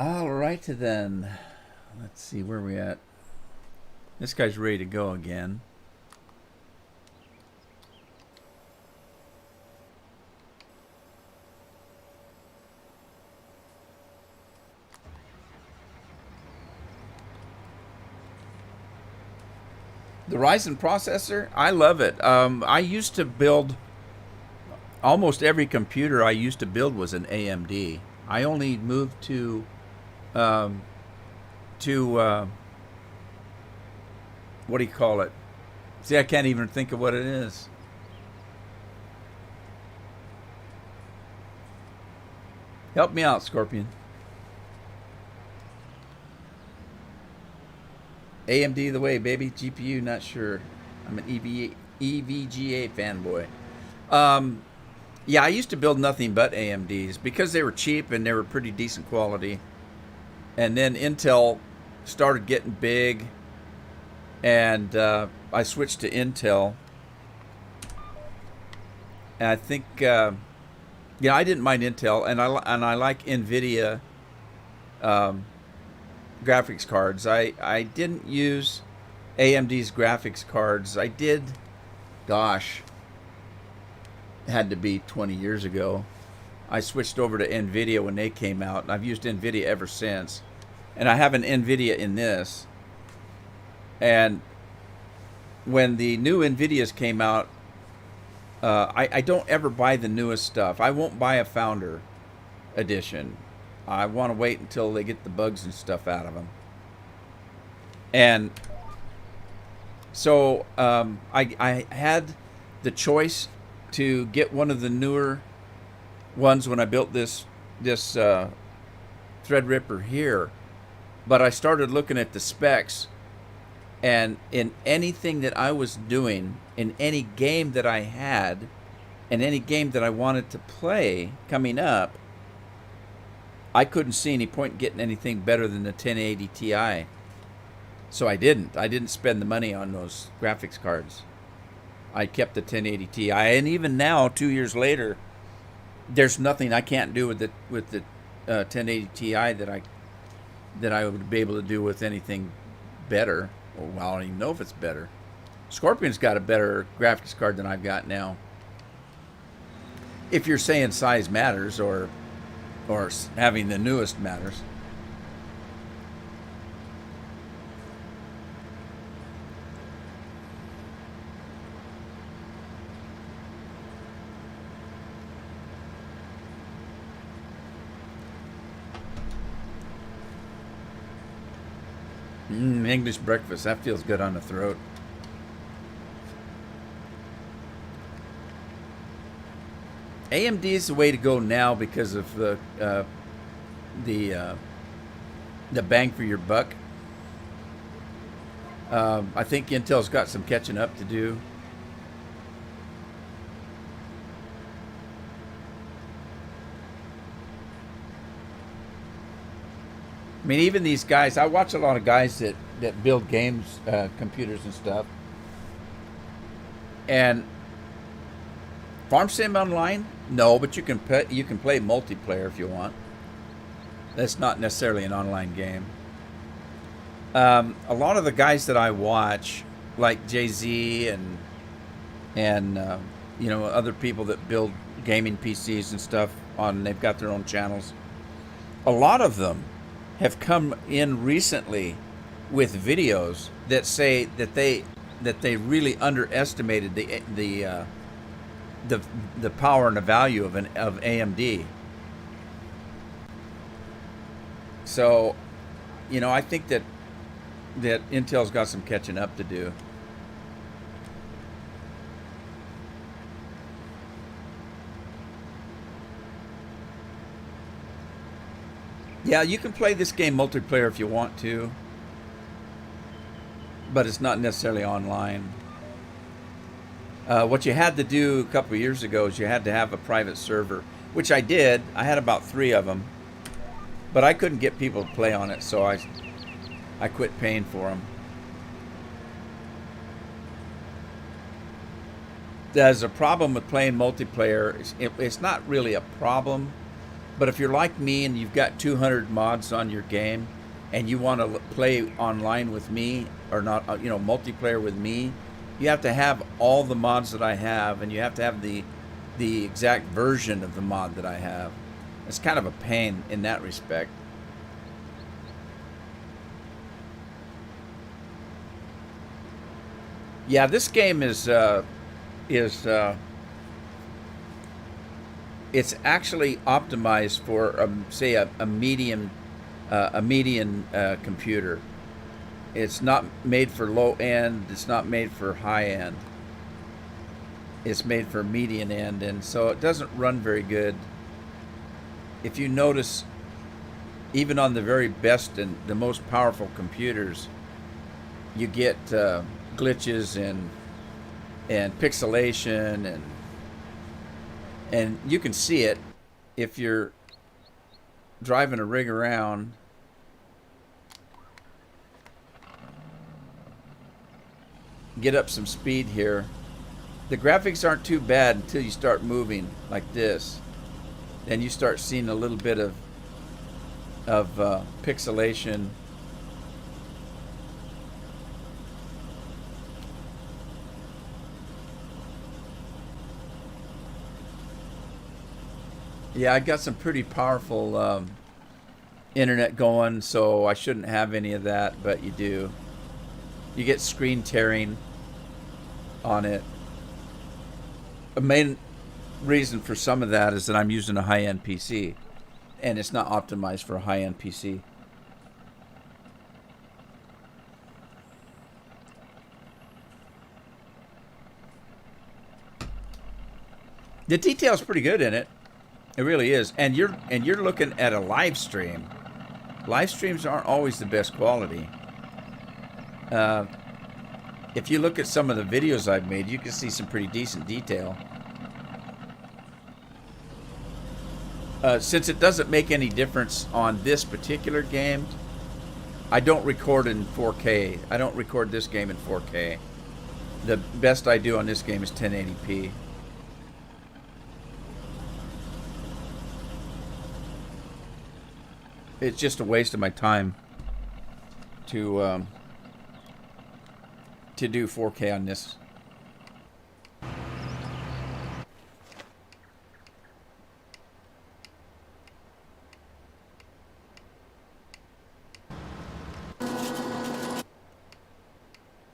Speaker 1: Alrighty then. Let's see where we at. This guy's ready to go again. The Ryzen processor, I love it. I used to build almost every computer I used to build was an AMD. I only moved to what do you call it? See, I can't even think of what it is. Help me out, Scorpion. AMD the way, baby. GPU, not sure. I'm an EVGA fanboy. Yeah, I used to build nothing but AMDs because they were cheap and they were pretty decent quality. And then Intel started getting big, and I switched to Intel. And I think, I didn't mind Intel, and I like NVIDIA graphics cards. I didn't use AMD's graphics cards. I did, gosh, it had to be 20 years ago. I switched over to NVIDIA when they came out, and I've used NVIDIA ever since. And I have an NVIDIA in this. And when the new NVIDIAs came out, I don't ever buy the newest stuff. I won't buy a Founder edition. I want to wait until they get the bugs and stuff out of them. And so I had the choice to get one of the newer ones when I built this Threadripper here. But I started looking at the specs, and in anything that I was doing, in any game that I had, and any game that I wanted to play coming up, I couldn't see any point in getting anything better than the 1080 Ti. So I didn't spend the money on those graphics cards. I kept the 1080 Ti, and even now, 2 years later, there's nothing I can't do with the 1080 Ti that I would be able to do with anything better. Well, I don't even know if it's better. Scorpion's got a better graphics card than I've got now. If you're saying size matters, or having the newest matters. English breakfast, that feels good on the throat. AMD is the way to go now because of the uh, the bang for your buck. I think Intel's got some catching up to do. I mean, even these guys, I watch a lot of guys that build games, computers and stuff. And Farm Sim Online, no, but you can play multiplayer if you want. That's not necessarily an online game. A lot of the guys that I watch, like Jay Z and other people that build gaming PCs and stuff they've got their own channels. A lot of them have come in recently with videos that say that they really underestimated the power and the value of AMD. So, I think that Intel's got some catching up to do. Yeah, you can play this game multiplayer if you want to, but it's not necessarily online. What you had to do a couple of years ago is you had to have a private server, which I did. I had about 3 of them, but I couldn't get people to play on it, so I quit paying for them. There's a problem with playing multiplayer. It's not really a problem, but if you're like me and you've got 200 mods on your game and you want to play online with me or not, multiplayer with me, you have to have all the mods that I have, and you have to have the exact version of the mod that I have. It's kind of a pain in that respect. Yeah, this game is it's actually optimized for say a medium computer. It's not made for low end. It's not made for high end. It's made for median end, and so it doesn't run very good. If you notice, even on the very best and the most powerful computers, you get glitches and pixelation, and you can see it if you're driving a rig around. Get up some speed here. The graphics aren't too bad until you start moving like this. Then you start seeing a little bit of pixelation. Yeah, I got some pretty powerful internet going, so I shouldn't have any of that, but you do. You get screen tearing on it. The main reason for some of that is that I'm using a high-end PC, and it's not optimized for a high-end PC. The detail's pretty good in it. It really is. And you're looking at a live stream. Live streams aren't always the best quality. If you look at some of the videos I've made, you can see some pretty decent detail. Since it doesn't make any difference on this particular game, I don't record in 4K. I don't record this game in 4K. The best I do on this game is 1080p. It's just a waste of my time to do 4K on this.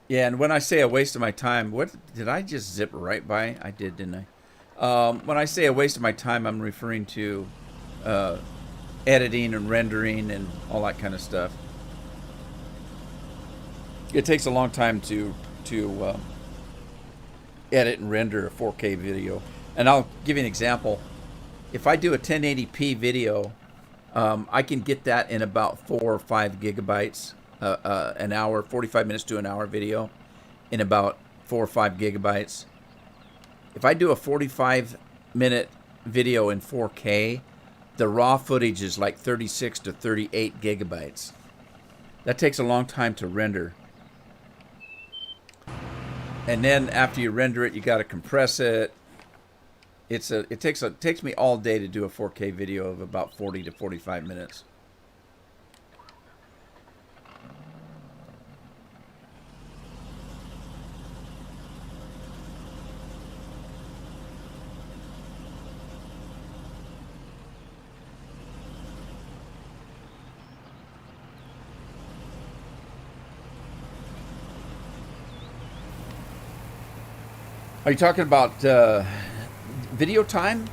Speaker 1: Yeah, and when I say a waste of my time, what did I just zip right by? I did, didn't I? When I say a waste of my time, I'm referring to editing and rendering and all that kind of stuff. It takes a long time to edit and render a 4K video. And I'll give you an example. If I do a 1080p video, I can get that in about 4 or 5 gigabytes an hour, 45 minutes to an hour video in about 4 or 5 gigabytes. If I do a 45-minute video in 4K, the raw footage is like 36 to 38 gigabytes. That takes a long time to render. And then after you render it, you got to compress it. It takes me all day to do a 4K video of about 40 to 45 minutes. Are you talking about video time?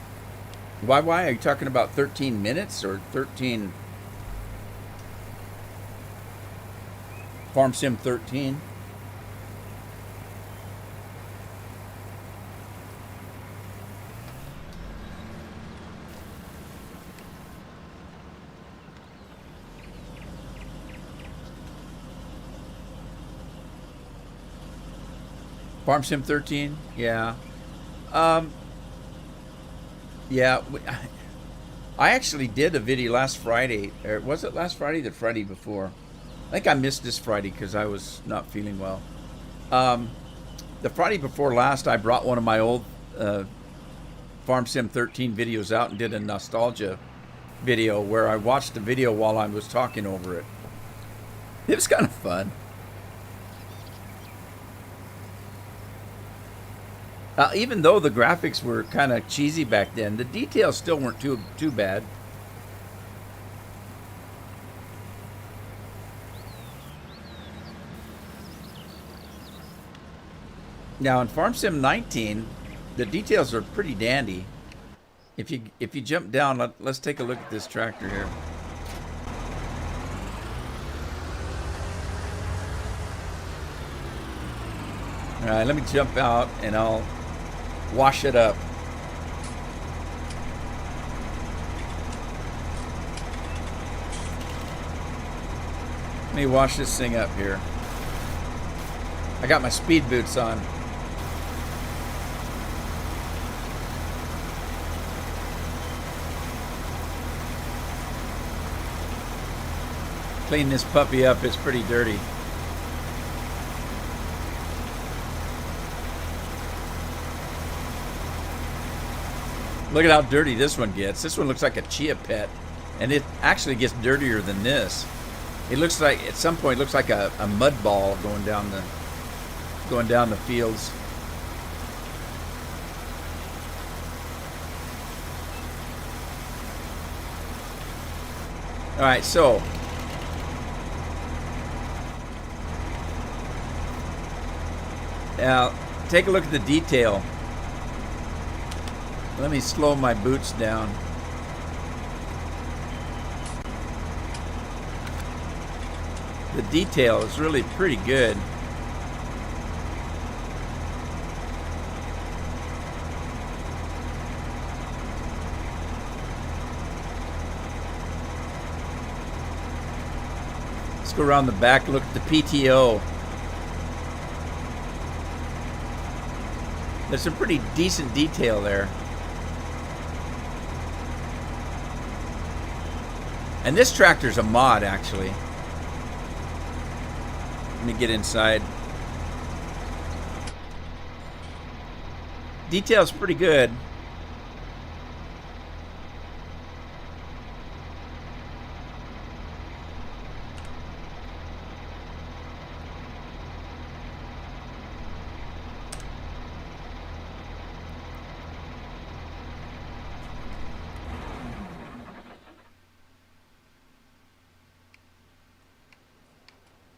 Speaker 1: Why? Are you talking about 13 minutes or 13? Farm Sim 13? Farm Sim 13? Yeah. Yeah. I actually did a video last Friday. Or was it last Friday or the Friday before? I think I missed this Friday because I was not feeling well. The Friday before last, I brought one of my old Farm Sim 13 videos out and did a nostalgia video where I watched the video while I was talking over it. It was kind of fun. Even though the graphics were kind of cheesy back then, the details still weren't too bad. Now in Farm Sim 19, the details are pretty dandy. If you jump down, let's take a look at this tractor here. All right, let me jump out and I'll wash it up. Let me wash this thing up here. I got my speed boots on. Clean this puppy up, it's pretty dirty. Look at how dirty this one gets. This one looks like a chia pet, and it actually gets dirtier than this. It looks like, at some point, it looks like a mud ball going down the fields. All right, so now take a look at the detail. Let me slow my boots down. The detail is really pretty good. Let's go around the back, look at the PTO. There's some pretty decent detail there. And this tractor's a mod, actually. Let me get inside. Detail's pretty good.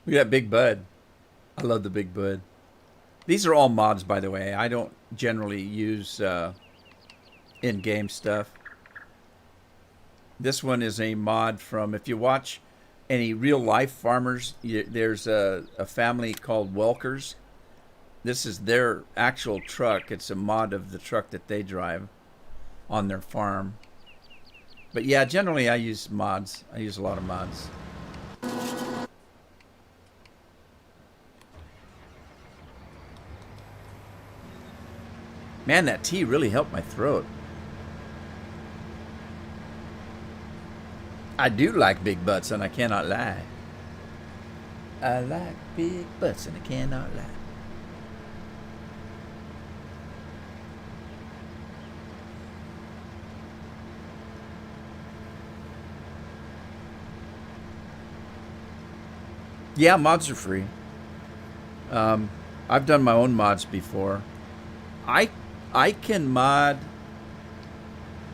Speaker 1: We got Big Bud. I love the Big Bud. These are all mods, by the way. I don't generally use in-game stuff. This one is a mod from, if you watch any real-life farmers, there's a family called Welkers. This is their actual truck. It's a mod of the truck that they drive on their farm. But yeah, generally I use mods. I use a lot of mods. Man, that tea really helped my throat. I do like big butts, and I cannot lie. I like big butts, and I cannot lie. Yeah, mods are free. I've done my own mods before. I I can mod.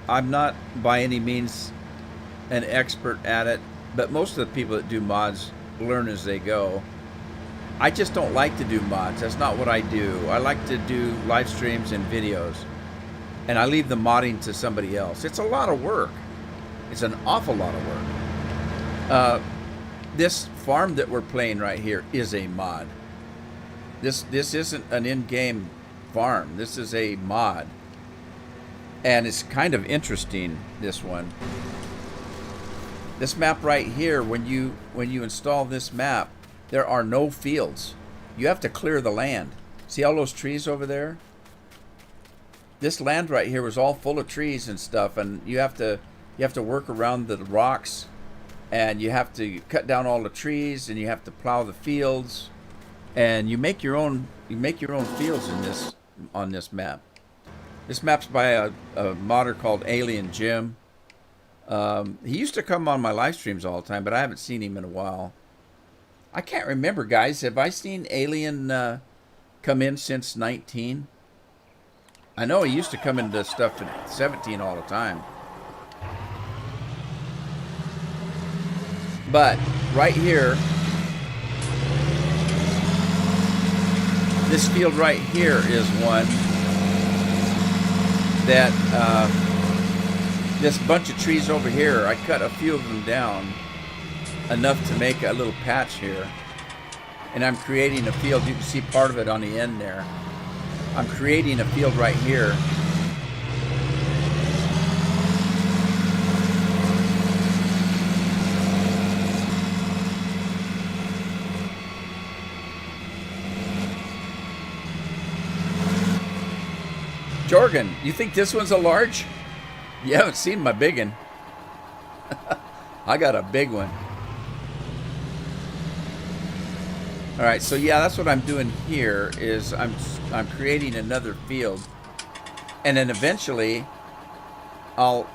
Speaker 1: I'm not by any means an expert at it, but most of the people that do mods learn as they go. I just don't like to do mods. That's not what I do. I like to do live streams and videos, and I leave the modding to somebody else. It's a lot of work. It's an awful lot of work. This farm that we're playing right here is a mod. This isn't an in-game farm. This is a mod, and it's kind of interesting. This one, this map right here. When you install this map, there are no fields. You have to clear the land. See all those trees over there? This land right here was all full of trees and stuff, and you have to work around the rocks, and you have to cut down all the trees, and you have to plow the fields, and you make your own fields on this map. This map's by a modder called Alien Jim. He used to come on my live streams all the time, but I haven't seen him in a while. I can't remember, guys. Have I seen Alien come in since 19? I know he used to come into stuff at 17 all the time. But right here, this field right here is one that this bunch of trees over here, I cut a few of them down enough to make a little patch here, and I'm creating a field. You can see part of it on the end there. I'm creating a field right here. Jorgen, you think this one's a large? You haven't seen my big one. I got a big one. All right, so yeah, that's what I'm doing here. Is I'm creating another field, and then eventually, I'll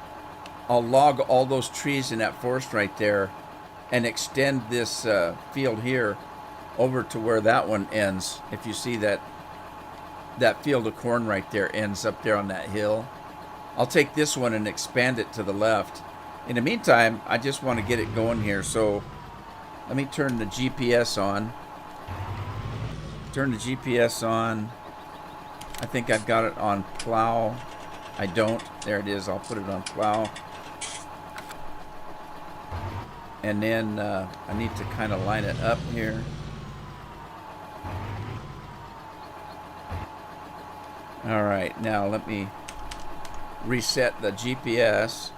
Speaker 1: log all those trees in that forest right there, and extend this field here over to where that one ends. If you see that field of corn right there ends up there on that hill, I'll take this one and expand it to the left. In the meantime, I just want to get it going here. So let me turn the GPS on. Turn the GPS on. I think I've got it on plow. I don't. There it is. I'll put it on plow. And then I need to kind of line it up here. All right, now let me reset the GPS.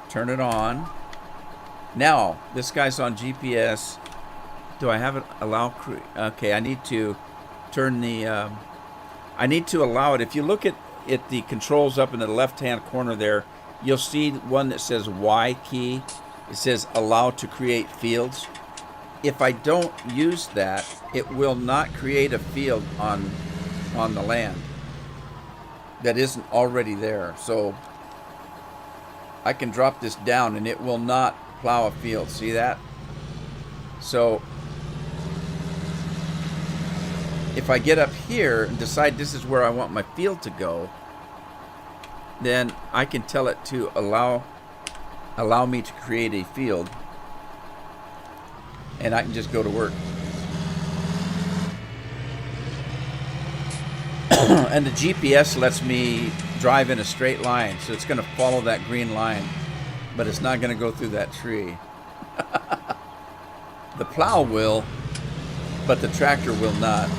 Speaker 1: Turn it on. Now, this guy's on GPS. Do I have it allow? Okay, I need to turn the... I need to allow it. If you look at the controls up in the left-hand corner there, you'll see one that says Y key. It says allow to create fields. If I don't use that, it will not create a field on the land that isn't already there. So I can drop this down and it will not plow a field. See that? So if I get up here and decide this is where I want my field to go, then I can tell it to allow me to create a field, and I can just go to work. And the GPS lets me drive in a straight line, so it's going to follow that green line, but it's not going to go through that tree. The plow will, but the tractor will not.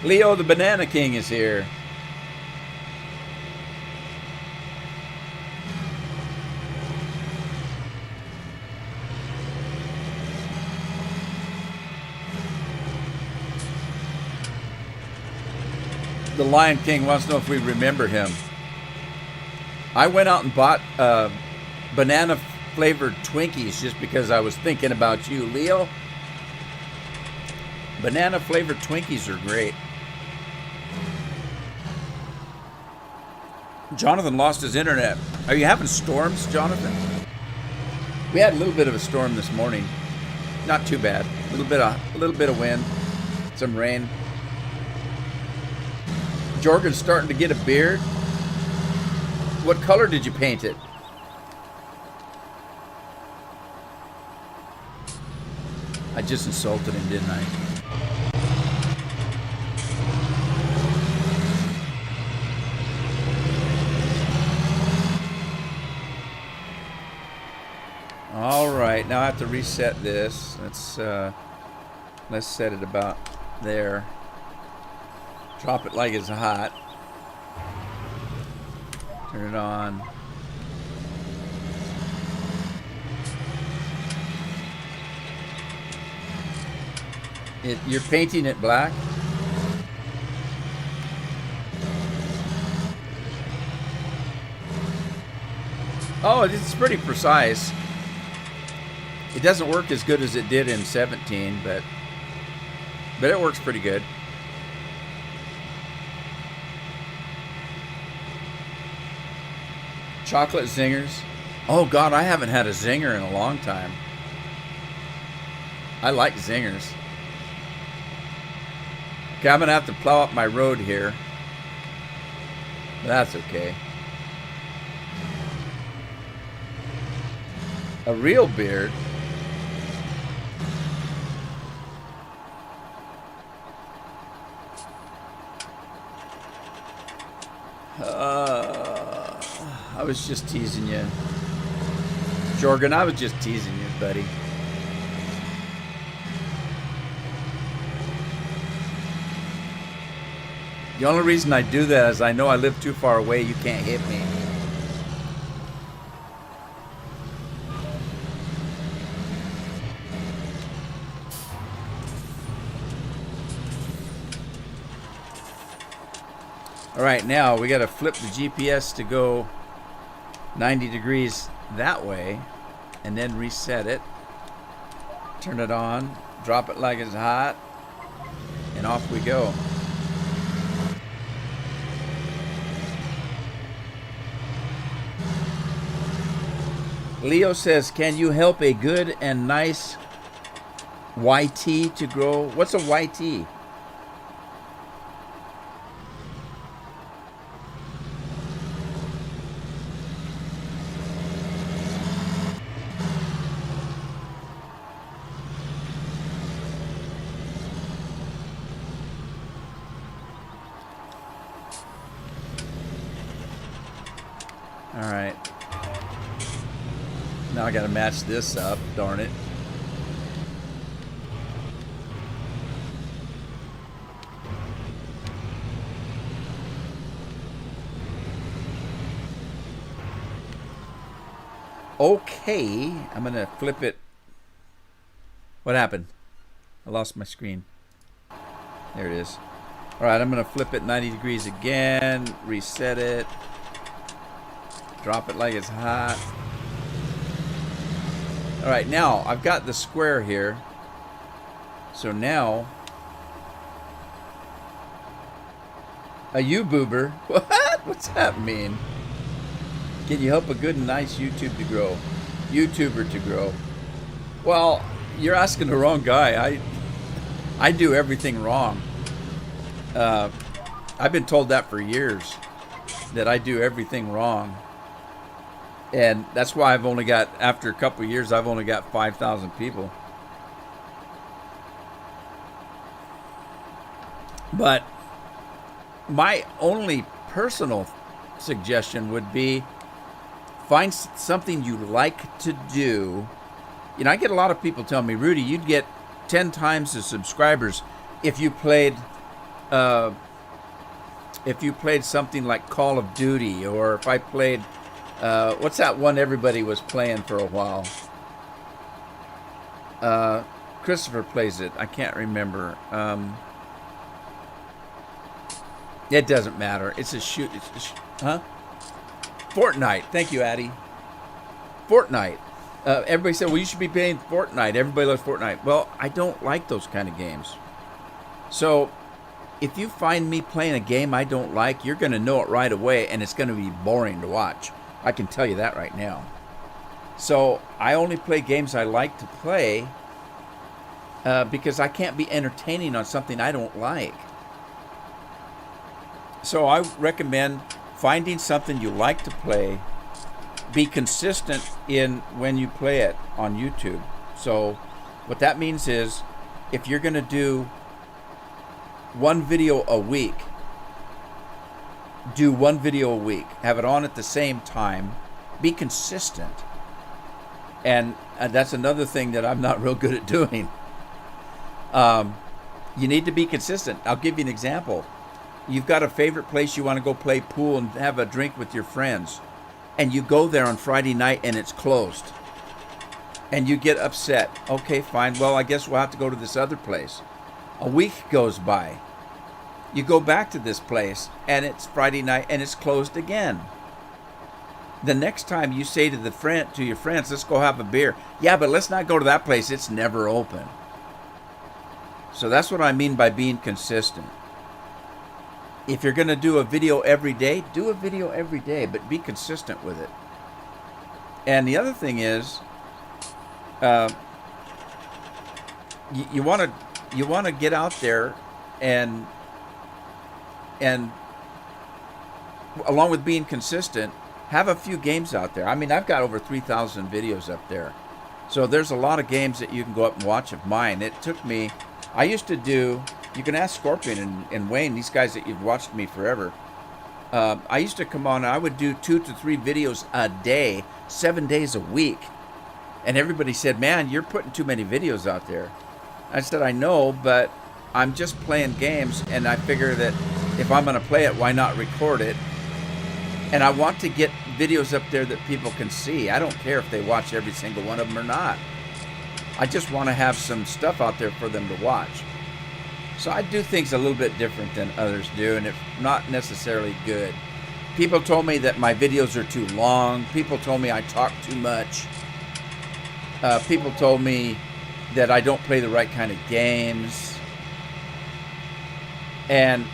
Speaker 1: Leo the Banana King is here. The Lion King wants to know if we remember him. I went out and bought banana flavored Twinkies just because I was thinking about you, Leo. Banana flavored Twinkies are great. Jonathan lost his internet. Are you having storms, Jonathan? We had a little bit of a storm this morning. Not too bad. A little bit of wind, some rain. Jorgen's starting to get a beard. What color did you paint it? I just insulted him, didn't I? All right, now I have to reset this. Let's set it about there. Drop it like it's hot. Turn it on. You're painting it black? Oh, it's pretty precise. It doesn't work as good as it did in 17, but it works pretty good. Chocolate zingers. Oh God, I haven't had a zinger in a long time. I like zingers. Okay, I'm gonna have to plow up my road here. That's okay. A real beard. I was just teasing you. Jorgen, I was just teasing you, buddy. The only reason I do that is I know I live too far away. You can't hit me. All right, now we got to flip the GPS to go 90 degrees that way and then reset it. Turn it on, drop it like it's hot, and off we go. Leo says, can you help a good and nice YT to grow? What's a YT? All right. Now I got to match this up, darn it. Okay, I'm going to flip it. What happened? I lost my screen. There it is. All right, I'm going to flip it 90 degrees again, reset it. Drop it like it's hot. All right, now I've got the square here. So now, a U-boober. What? What's that mean? Can you help a good and nice YouTuber to grow? Well, you're asking the wrong guy. I do everything wrong. I've been told that for years, that I do everything wrong. And that's why I've only got, after a couple of years, I've only got 5,000 people. But my only personal suggestion would be find something you like to do. You know, I get a lot of people telling me, Rudy, you'd get 10 times the subscribers if you played uh, if you played something like Call of Duty, or if I played, what's that one everybody was playing for a while? Christopher plays it. I can't remember. It doesn't matter. It's a shoot. Huh? Fortnite. Thank you, Addie. Fortnite. Everybody said, well, you should be playing Fortnite. Everybody loves Fortnite. Well, I don't like those kind of games. So if you find me playing a game I don't like, you're going to know it right away, and it's going to be boring to watch. I can tell you that right now. So I only play games I like to play because I can't be entertaining on something I don't like. So I recommend finding something you like to play. Be consistent in when you play it on YouTube. So what that means is, if you're going to do one video a week, do one video a week. Have it on at the same time. Be consistent. And that's another thing that I'm not real good at doing. You need to be consistent. I'll give you an example. You've got a favorite place you want to go play pool and have a drink with your friends, and you go there on Friday night and it's closed, and you get upset. Okay, fine. Well, I guess we'll have to go to this other place. A week goes by. You go back to this place and it's Friday night and it's closed again. The next time you say to your friends, let's go have a beer. Yeah, but let's not go to that place. It's never open. So that's what I mean by being consistent. If you're going to do a video every day, do a video every day, but be consistent with it. And the other thing is, you want to get out there and along with being consistent, have a few games out there. I mean, I've got over 3,000 videos up there. So there's a lot of games that you can go up and watch of mine. It took me, I used to do, you can ask Scorpion and Wayne, these guys that you've watched me forever. I used to come on, I would do 2 to 3 videos a day, 7 days a week. And everybody said, man, you're putting too many videos out there. I said, I know, but I'm just playing games, and I figure that if I'm going to play it, why not record it? And I want to get videos up there that people can see. I don't care if they watch every single one of them or not. I just want to have some stuff out there for them to watch. So I do things a little bit different than others do, and it's not necessarily good. People told me that my videos are too long. People told me I talk too much. People told me that I don't play the right kind of games. And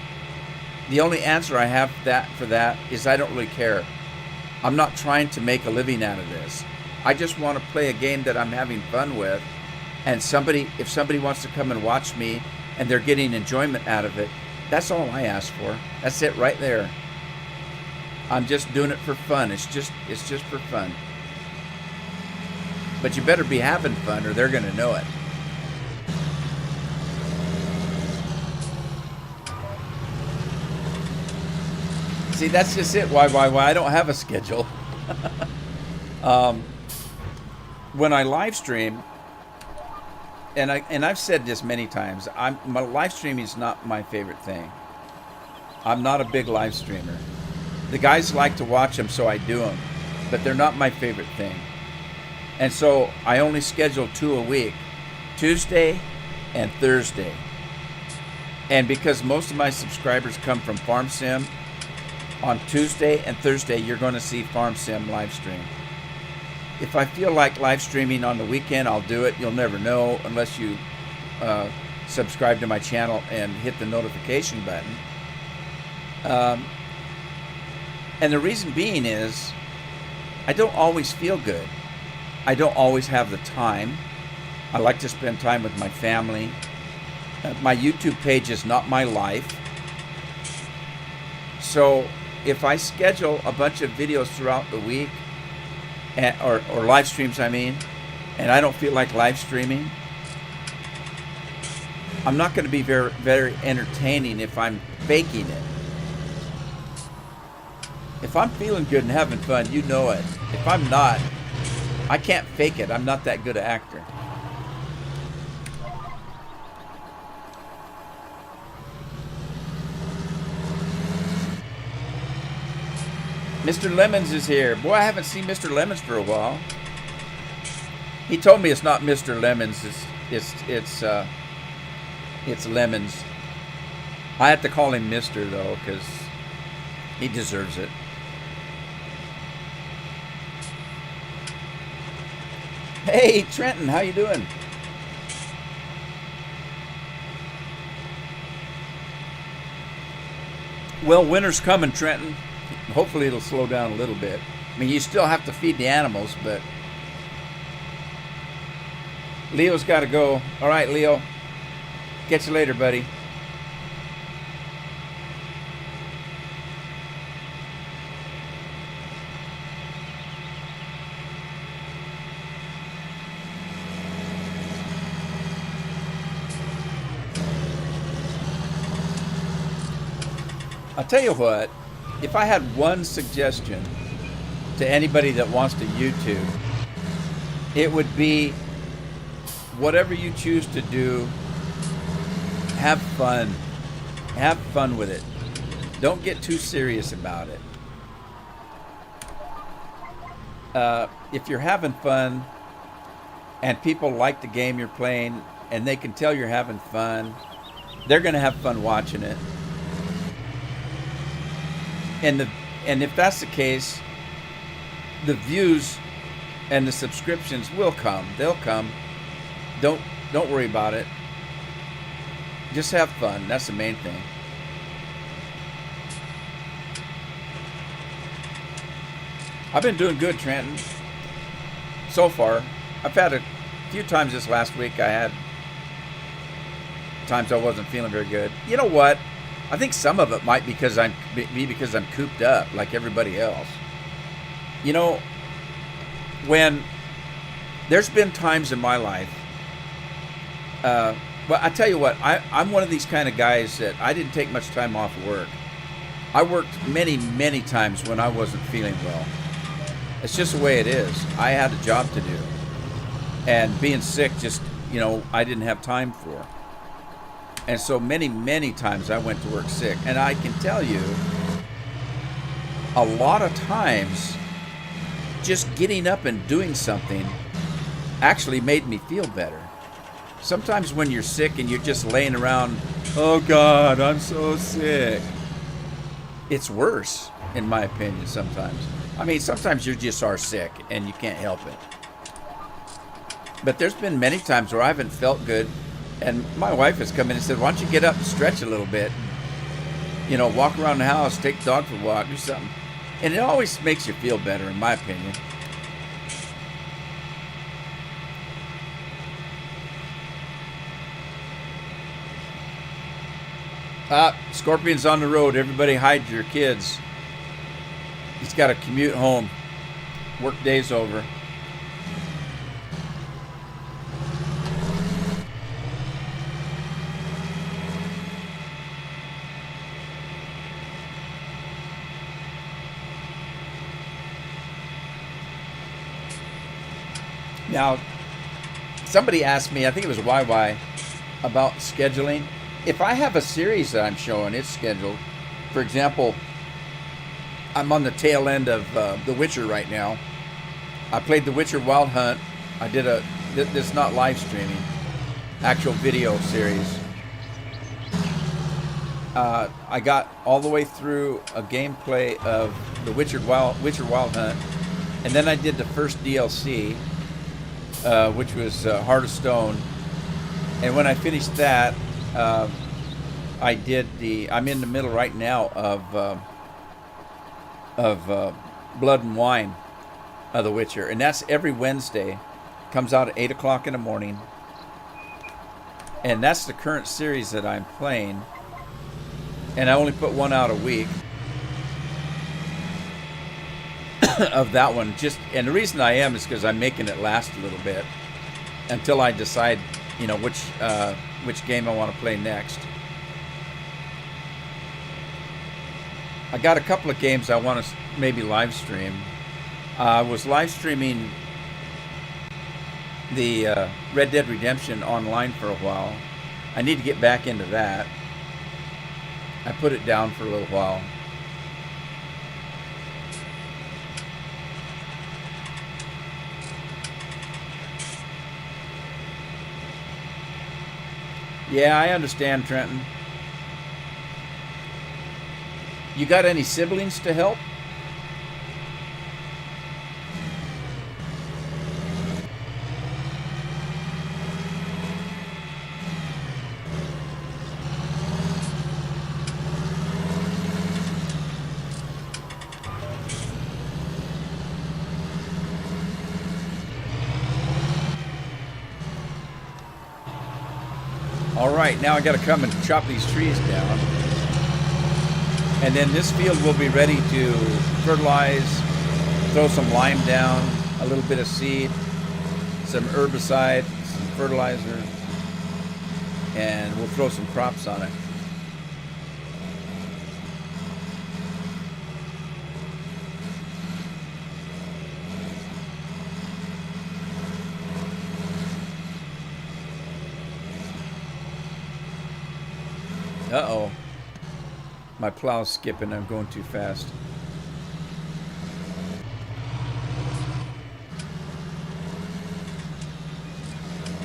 Speaker 1: the only answer I have for that is I don't really care. I'm not trying to make a living out of this. I just want to play a game that I'm having fun with. And if somebody wants to come and watch me and they're getting enjoyment out of it, that's all I ask for. That's it right there. I'm just doing it for fun. It's just for fun. But you better be having fun or they're going to know it. See, that's just it. Why I don't have a schedule. When I live stream, and I've said this many times, my live streaming is not my favorite thing. I'm not a big live streamer. The guys like to watch them, so I do them, but they're not my favorite thing. And so I only schedule 2 a week, Tuesday and Thursday. And because most of my subscribers come from Farm Sim, on Tuesday and Thursday, you're going to see Farm Sim live stream. If I feel like live streaming on the weekend, I'll do it. You'll never know unless you subscribe to my channel and hit the notification button. And the reason being is I don't always feel good. I don't always have the time. I like to spend time with my family. My YouTube page is not my life. So if I schedule a bunch of videos throughout the week, or live streams, I mean, and I don't feel like live streaming, I'm not going to be very, very entertaining if I'm faking it. If I'm feeling good and having fun, you know it. If I'm not, I can't fake it. I'm not that good an actor. Mr. Lemons is here. Boy, I haven't seen Mr. Lemons for a while. He told me it's not Mr. Lemons. It's Lemons. I have to call him Mr. though, because he deserves it. Hey, Trenton, how you doing? Well, winter's coming, Trenton. Hopefully it'll slow down a little bit. I mean, you still have to feed the animals, but Leo's got to go. All right, Leo. Catch you later, buddy. I'll tell you what, if I had one suggestion to anybody that wants to YouTube, it would be whatever you choose to do, have fun. Have fun with it. Don't get too serious about it. If you're having fun and people like the game you're playing and they can tell you're having fun, they're going to have fun watching it. And if that's the case, the views and the subscriptions will come. They'll come. Don't worry about it. Just have fun. That's the main thing. I've been doing good, Trenton. So far. I've had a few times this last week I had times I wasn't feeling very good. You know what? I think some of it might be because I'm cooped up like everybody else. You know, when there's been times in my life, but I tell you what, I'm one of these kind of guys that I didn't take much time off work. I worked many, many times when I wasn't feeling well. It's just the way it is. I had a job to do. And being sick just, I didn't have time for. And so many, many times I went to work sick. And I can tell you, a lot of times, just getting up and doing something actually made me feel better. Sometimes when you're sick and you're just laying around, oh God, I'm so sick. It's worse, in my opinion, sometimes. I mean, sometimes you just are sick and you can't help it. But there's been many times where I haven't felt good. And my wife has come in and said, why don't you get up and stretch a little bit? Walk around the house, take the dog for a walk, do something. And it always makes you feel better, in my opinion. Scorpion's on the road. Everybody hide your kids. He's got to commute home. Work day's over. Now, somebody asked me, I think it was YY, about scheduling. If I have a series that I'm showing, it's scheduled. For example, I'm on the tail end of The Witcher right now. I played The Witcher Wild Hunt. I did this not live streaming, actual video series. I got all the way through a gameplay of The Witcher Wild Hunt, and then I did the first DLC, which was Heart of Stone. And when I finished that, I'm in the middle right now of Blood and Wine of The Witcher, and that's every Wednesday. Comes out at 8 o'clock in the morning, and that's the current series that I'm playing. And I only put one out a week of that one. And the reason I am is because I'm making it last a little bit until I decide, which game I want to play next. I got a couple of games I want to maybe live stream. I was live streaming the Red Dead Redemption online for a while. I need to get back into that. I put it down for a little while. Yeah, I understand, Trenton. You got any siblings to help? All right, now I got to come and chop these trees down. And then this field will be ready to fertilize, throw some lime down, a little bit of seed, some herbicide, some fertilizer, and we'll throw some crops on it. Uh-oh. My plow's skipping. I'm going too fast.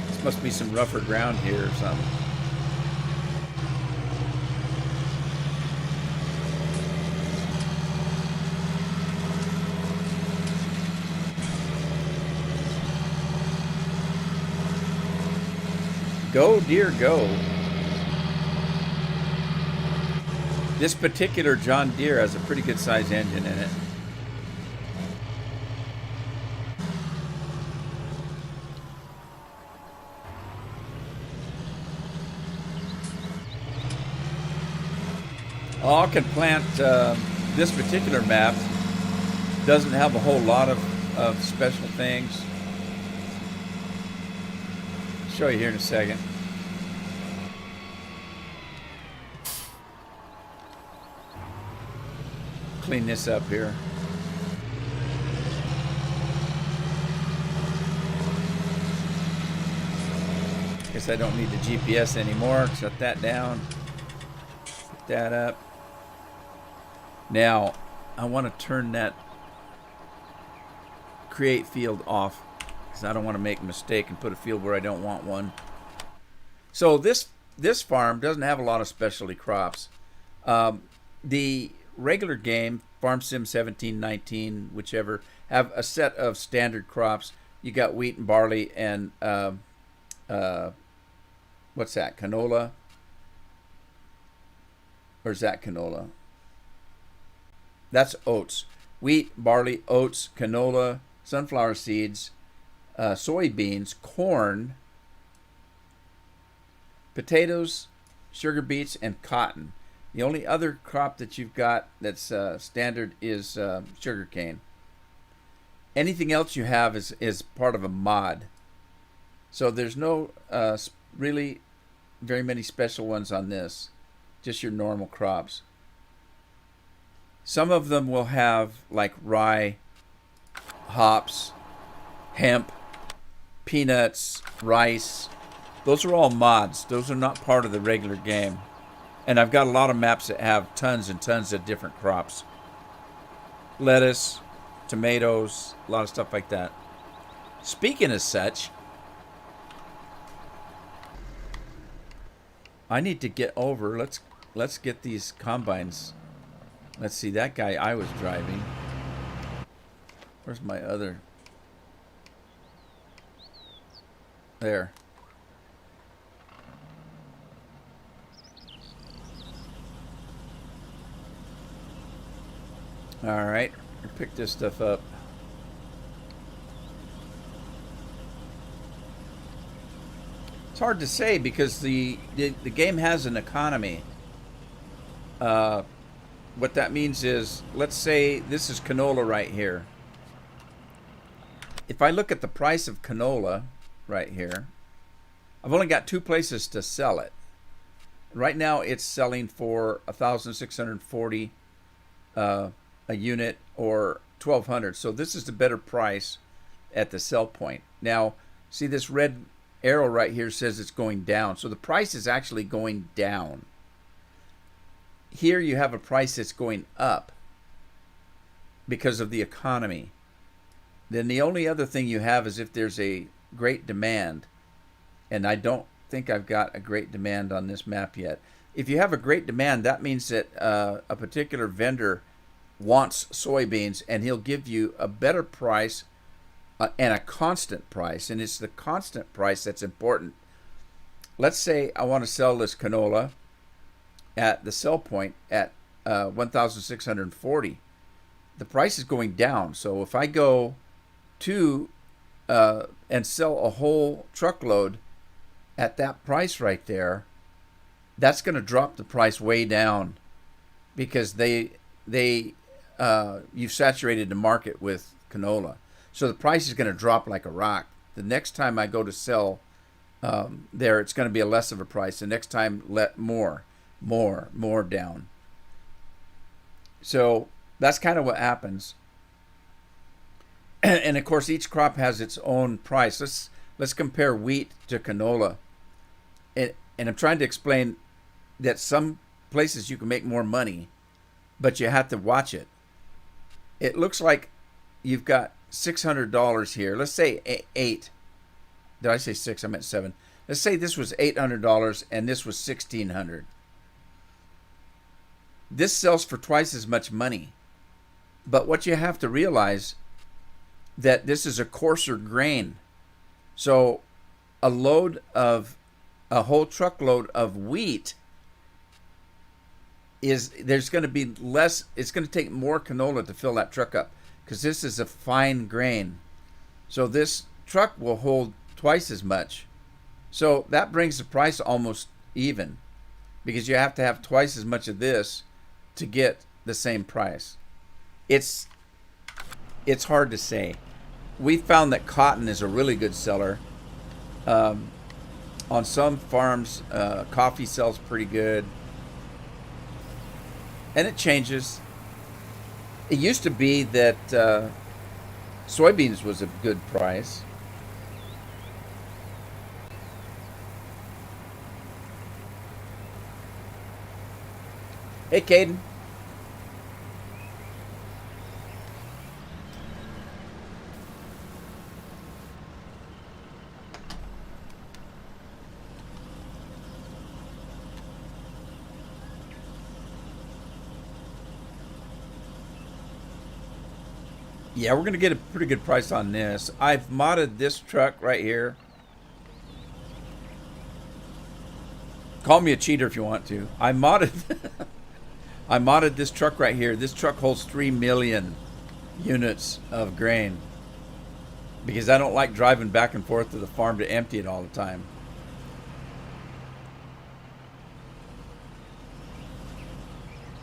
Speaker 1: This must be some rougher ground here or something. Go, dear, go. This particular John Deere has a pretty good size engine in it. I can plant this particular map. Doesn't have a whole lot of special things. I'll show you here in a second. Clean this up here. Guess I don't need the GPS anymore. Shut that down. Put that up. Now, I want to turn that create field off because I don't want to make a mistake and put a field where I don't want one. So this farm doesn't have a lot of specialty crops. The regular game, Farm Sim 17, 19, whichever, have a set of standard crops. You got wheat and barley and what's that, canola? Or is that canola? That's oats. Wheat, barley, oats, canola, sunflower seeds, soybeans, corn, potatoes, sugar beets, and cotton. The only other crop that you've got that's standard is sugarcane. Anything else you have is part of a mod. So there's no really very many special ones on this. Just your normal crops. Some of them will have like rye, hops, hemp, peanuts, rice. Those are all mods. Those are not part of the regular game. And I've got a lot of maps that have tons and tons of different crops. Lettuce, tomatoes, a lot of stuff like that. Speaking of such, I need to get over. Let's get these combines. Let's see, that guy I was driving. Where's my other? There. All right, pick this stuff up. It's hard to say because the game has an economy. What that means is, let's say this is canola right here. If I look at the price of canola right here, I've only got two places to sell it. Right now it's selling for $1,640 a unit or $1,200. So this is the better price at the sell point. Now, see this red arrow right here says it's going down. So the price is actually going down. Here you have a price that's going up because of the economy. Then the only other thing you have is if there's a great demand, and I don't think I've got a great demand on this map yet. If you have a great demand, that means that a particular vendor wants soybeans, and he'll give you a better price and a constant price. And it's the constant price that's important. Let's say I want to sell this canola at the sell point at 1,640. The price is going down. So if I go to and sell a whole truckload at that price right there, that's going to drop the price way down, because you've saturated the market with canola. So the price is going to drop like a rock. The next time I go to sell there, it's going to be a less of a price. The next time, let more down. So that's kind of what happens. And of course, each crop has its own price. Let's compare wheat to canola. And I'm trying to explain that some places you can make more money, but you have to watch it. It looks like you've got $600 here. Let's say 8. Did I say 6? I meant 7. Let's say this was $800 and this was $1,600. This sells for twice as much money. But what you have to realize, that this is a coarser grain. So a whole truckload of wheat there's going to be less. It's going to take more canola to fill that truck up, because this is a fine grain. So this truck will hold twice as much. So that brings the price almost even, because you have to have twice as much of this to get the same price. It's hard to say. We found that cotton is a really good seller. On some farms, coffee sells pretty good. And it changes. It used to be that soybeans was a good price. Hey, Caden. Yeah, we're going to get a pretty good price on this. I've modded this truck right here. Call me a cheater if you want to. I modded this truck right here. This truck holds 3 million units of grain, because I don't like driving back and forth to the farm to empty it all the time.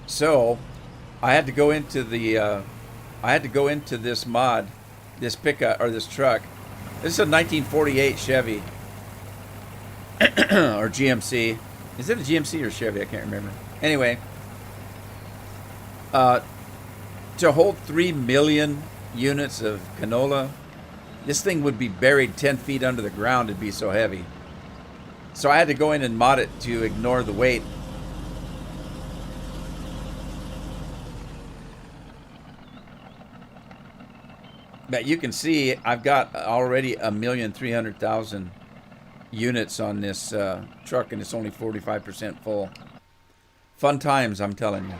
Speaker 1: So I had to go into this mod, this pickup, or this truck. This is a 1948 Chevy or GMC. Is it a GMC or Chevy? I can't remember. Anyway, to hold 3 million units of canola, this thing would be buried 10 feet under the ground. It'd be so heavy. So I had to go in and mod it to ignore the weight. But you can see I've got already 1,300,000 units on this truck, and it's only 45% full. Fun times, I'm telling you.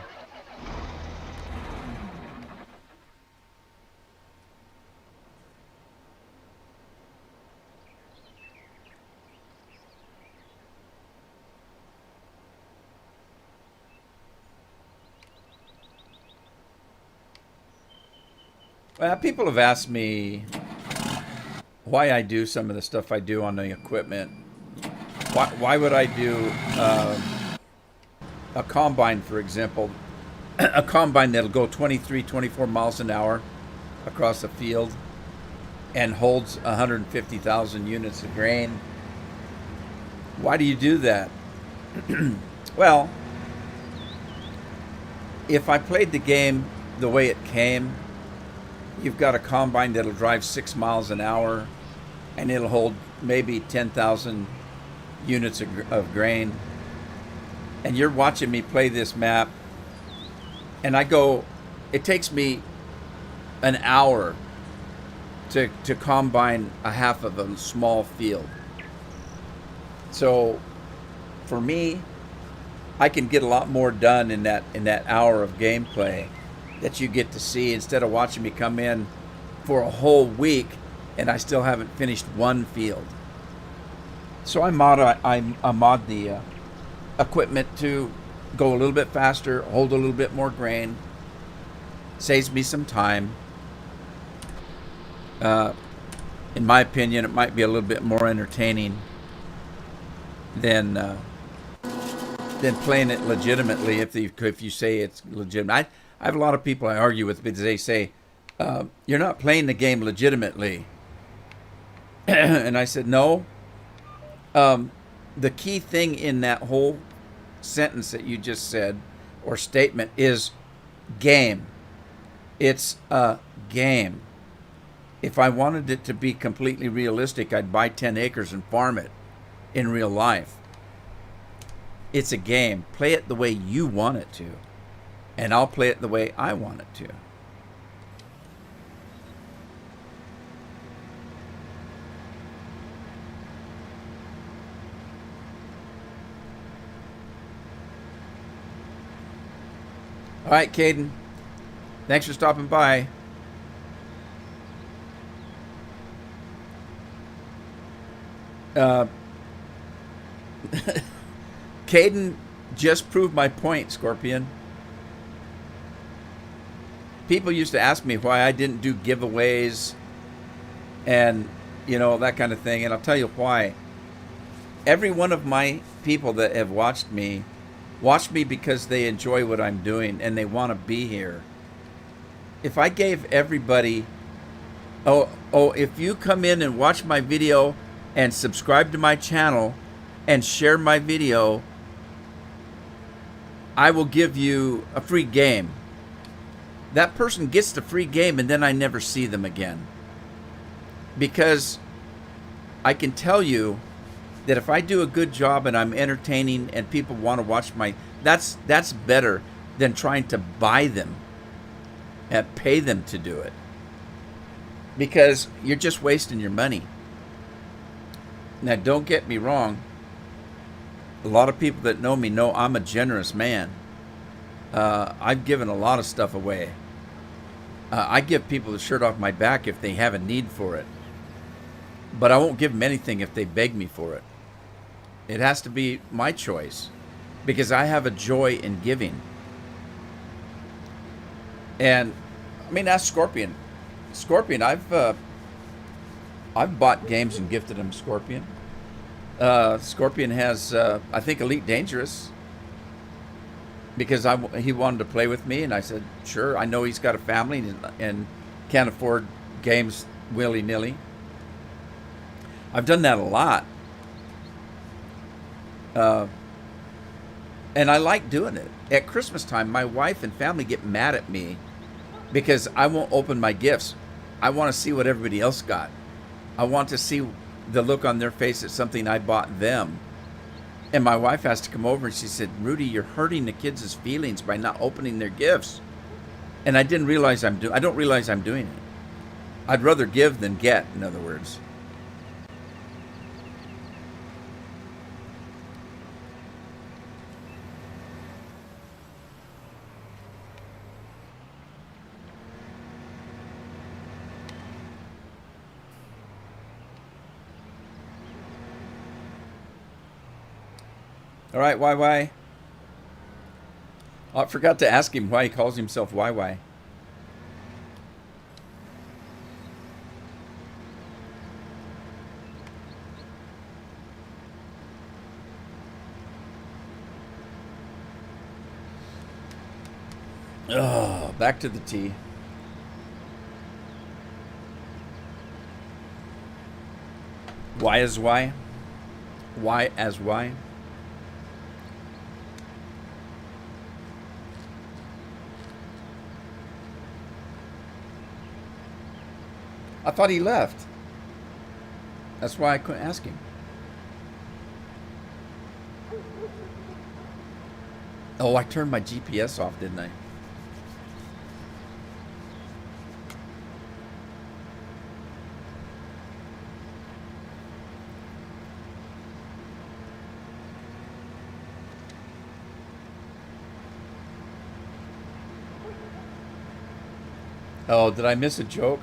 Speaker 1: Well, people have asked me why I do some of the stuff I do on the equipment. Why would I do a combine, for example, a combine that'll go 23, 24 miles an hour across the field and holds 150,000 units of grain? Why do you do that? Well, if I played the game the way it came, you've got a combine that'll drive 6 miles an hour, and it'll hold maybe 10,000 units of grain. And you're watching me play this map, and it takes me an hour to combine a half of a small field. So for me, I can get a lot more done in that hour of gameplay that you get to see instead of watching me come in for a whole week and I still haven't finished one field. So I mod the equipment to go a little bit faster, hold a little bit more grain, saves me some time. Uh, in my opinion, it might be a little bit more entertaining than playing it legitimately. If you say it's legitimate, I have a lot of people I argue with because they say you're not playing the game legitimately, and I said no. The key thing in that whole sentence that you just said or statement is game. It's a game. If I wanted it to be completely realistic, I'd buy 10 acres and farm it in real life. It's a game. Play it the way you want it to, and I'll play it the way I want it to. All right, Caden. Thanks for stopping by. Caden just proved my point, Scorpion. People used to ask me why I didn't do giveaways and, that kind of thing. And I'll tell you why. Every one of my people that have watched me because they enjoy what I'm doing and they want to be here. If I gave everybody, if you come in and watch my video and subscribe to my channel and share my video, I will give you a free game. That person gets the free game and then I never see them again. Because I can tell you that if I do a good job and I'm entertaining and people want to watch that's better than trying to buy them and pay them to do it. Because you're just wasting your money. Now, don't get me wrong. A lot of people that know me know I'm a generous man. I've given a lot of stuff away. I give people the shirt off my back if they have a need for it. But I won't give them anything if they beg me for it. It has to be my choice because I have a joy in giving. And ask Scorpion. Scorpion, I've bought games and gifted him. Scorpion. Scorpion has, I think, Elite Dangerous because he wanted to play with me, and I said, sure. I know he's got a family and can't afford games willy-nilly. I've done that a lot. And I like doing it. At Christmas time, my wife and family get mad at me because I won't open my gifts. I want to see what everybody else got. I want to see the look on their face at something I bought them. And my wife has to come over and she said, Rudy, you're hurting the kids' feelings by not opening their gifts. And I don't realize I'm doing it. I'd rather give than get, in other words. All right, YY. Oh, I forgot to ask him why he calls himself YY. Oh, back to the tea. Y as Y? Y as Y? I thought he left. That's why I couldn't ask him. Oh, I turned my GPS off, didn't I? Oh, did I miss a joke?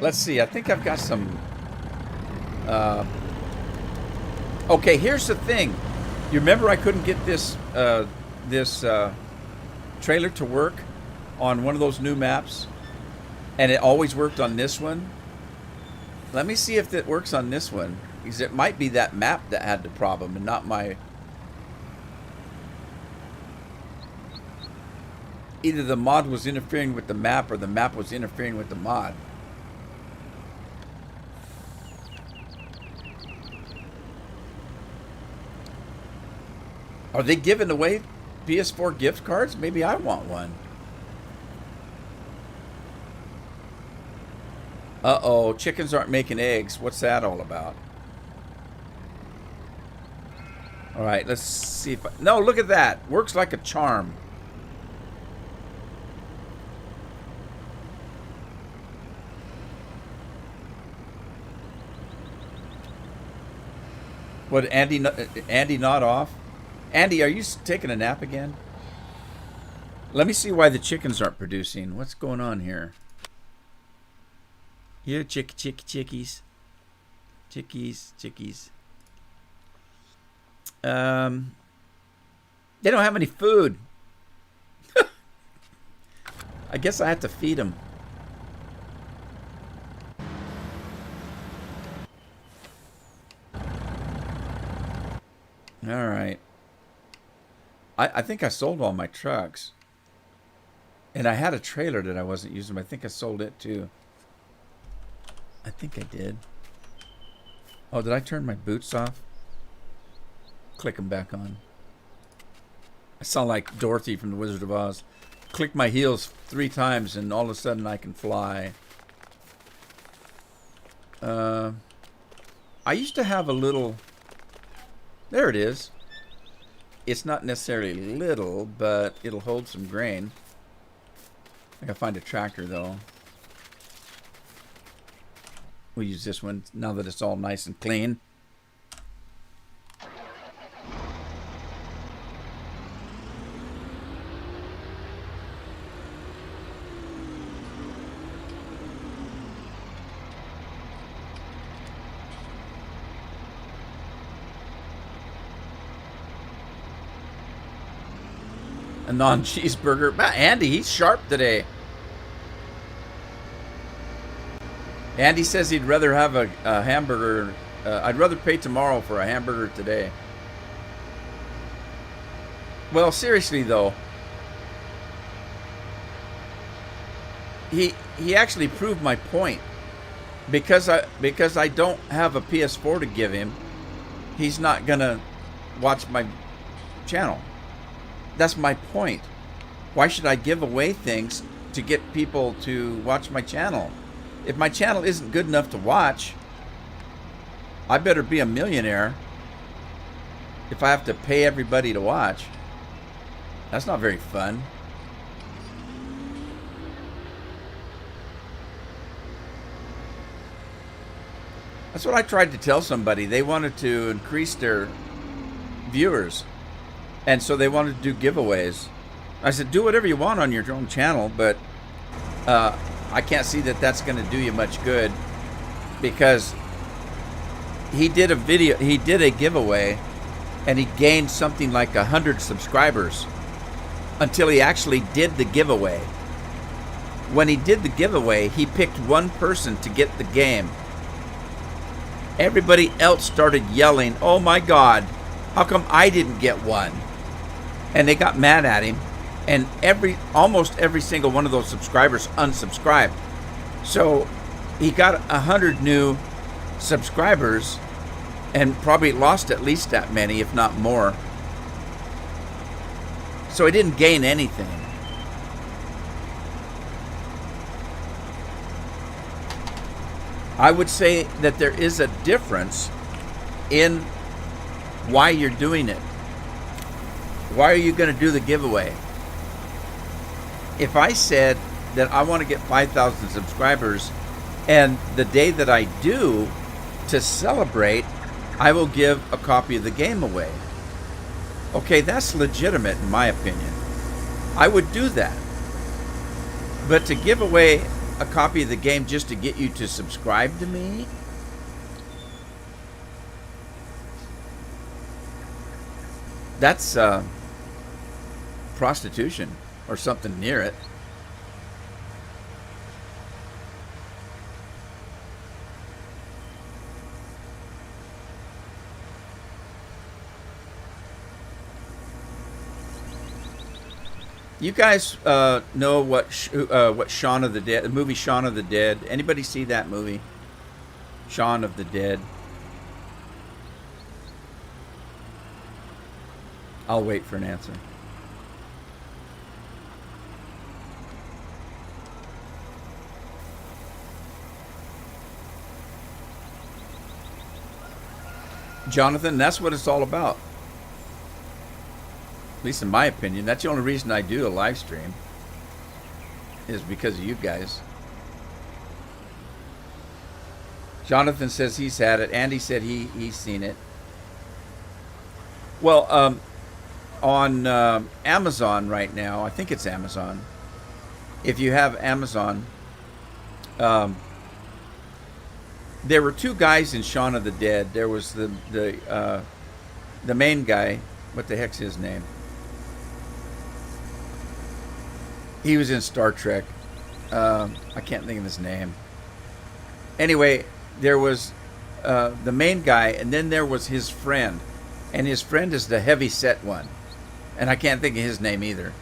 Speaker 1: Let's see. I think I've got some. Okay, here's the thing. You remember I couldn't get this trailer to work on one of those new maps, and it always worked on this one. Let me see if it works on this one, because it might be that map that had the problem and not my. Either the mod was interfering with the map or the map was interfering with the mod. Are they giving away PS4 gift cards? Maybe I want one. Uh-oh, chickens aren't making eggs. What's that all about? All right, let's see if I... No, look at that. Works like a charm. What, Andy not off? Andy, are you taking a nap again? Let me see why the chickens aren't producing. What's going on here? Here, chickies. Chickies. They don't have any food. I guess I have to feed them. All right. I think I sold all my trucks. And I had a trailer that I wasn't using, but I think I sold it too. I think I did. Oh, did I turn my boots off? Click them back on. I sound like Dorothy from The Wizard of Oz. Click my heels 3 times and all of a sudden I can fly. I used to have a little... There it is. It's not necessarily little, but it'll hold some grain. I gotta find a tractor though. We'll use this one now that it's all nice and clean. A non-cheeseburger. Andy, he's sharp today. Andy says he'd rather have a hamburger. I'd rather pay tomorrow for a hamburger today. Well, seriously though, he actually proved my point. Because I don't have a PS4 to give him, he's not gonna watch my channel. That's my point. Why should I give away things to get people to watch my channel? If my channel isn't good enough to watch, I better be a millionaire if I have to pay everybody to watch. That's not very fun. That's what I tried to tell somebody. They wanted to increase their viewers. And so they wanted to do giveaways. I said, do whatever you want on your own channel, but I can't see that that's going to do you much good, because he did a giveaway, and he gained something like 100 subscribers until he actually did the giveaway. When he did the giveaway, he picked one person to get the game. Everybody else started yelling, "Oh my God, how come I didn't get one?" And they got mad at him, and almost every single one of those subscribers unsubscribed. So he got 100 new subscribers and probably lost at least that many, if not more. So he didn't gain anything. I would say that there is a difference in why you're doing it. Why are you going to do the giveaway? If I said that I want to get 5,000 subscribers, and the day that I do, to celebrate, I will give a copy of the game away. Okay, that's legitimate in my opinion. I would do that. But to give away a copy of the game just to get you to subscribe to me, that's prostitution or something near it. You guys know what Shaun of the Dead, the movie Shaun of the Dead? Anybody see that movie? Shaun of the Dead. I'll wait for an answer. Jonathan, that's what it's all about. At least in my opinion. That's the only reason I do a live stream, is because of you guys. Jonathan says he's had it. Andy said he's seen it. Well, on Amazon right now, I think it's Amazon. If you have Amazon, there were two guys in Shaun of the Dead. There was the main guy. What the heck's his name? He was in Star Trek. I can't think of his name. Anyway, there was the main guy, and then there was his friend. And his friend is the heavy-set one. And I can't think of his name either.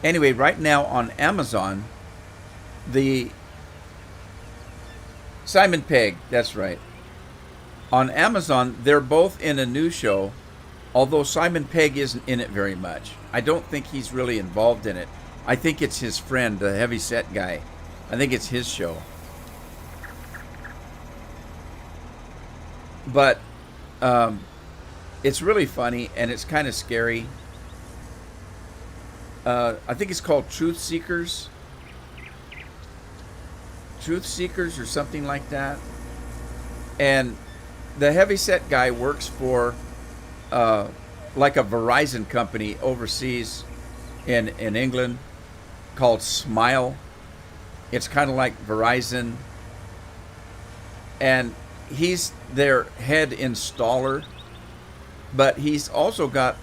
Speaker 1: Anyway, right now on Amazon, the Simon Pegg, that's right. On Amazon, they're both in a new show, although Simon Pegg isn't in it very much. I don't think he's really involved in it. I think it's his friend, the heavy-set guy. I think it's his show. But it's really funny, and it's kind of scary. I think it's called Truth Seekers. Truth Seekers or something like that. And the heavyset guy works for like a Verizon company overseas in England called Smile. It's kind of like Verizon. And he's their head installer. But he's also got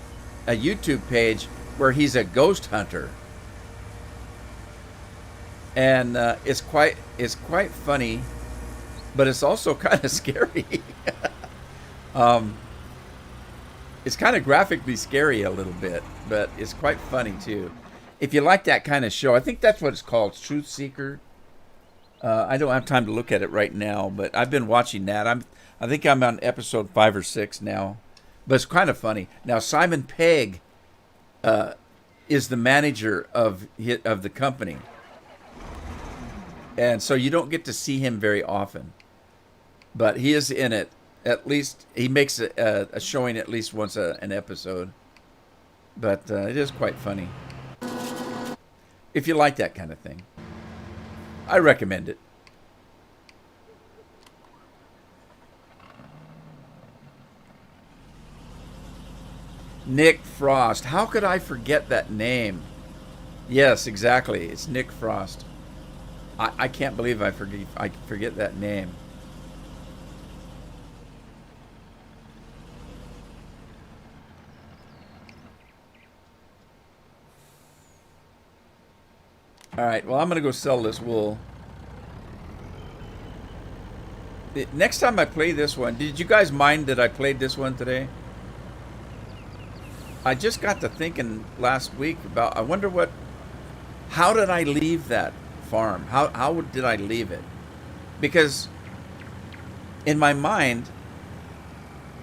Speaker 1: a YouTube page where he's a ghost hunter. And it's quite funny, but it's also kind of scary. It's kind of graphically scary a little bit, but it's quite funny too. If you like that kind of show, I think that's what it's called, Truth Seeker. I don't have time to look at it right now, but I've been watching that. I think I'm on episode 5 or 6 now, but it's kind of funny. Now Simon Pegg is the manager of the company. And so you don't get to see him very often. But he is in it. At least he makes a showing at least once an episode. But it is quite funny. If you like that kind of thing, I recommend it. Nick Frost. How could I forget that name? Yes, exactly. It's Nick Frost. I can't believe I forget that name. All right, well, I'm going to go sell this wool. Next time I play this one, did you guys mind that I played this one today? I just got to thinking last week about, I wonder how did I leave that farm? How did I leave it? Because in my mind,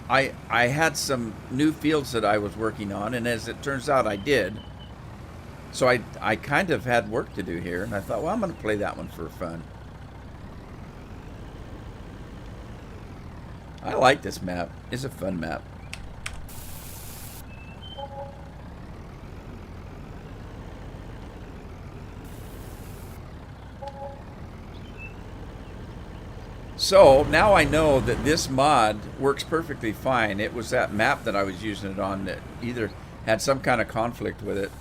Speaker 1: I had some new fields that I was working on, and as it turns out, I did. So I kind of had work to do here, and I thought, well, I'm going to play that one for fun. I like this map. It's a fun map. So now I know that this mod works perfectly fine. It was that map that I was using it on that either had some kind of conflict with it.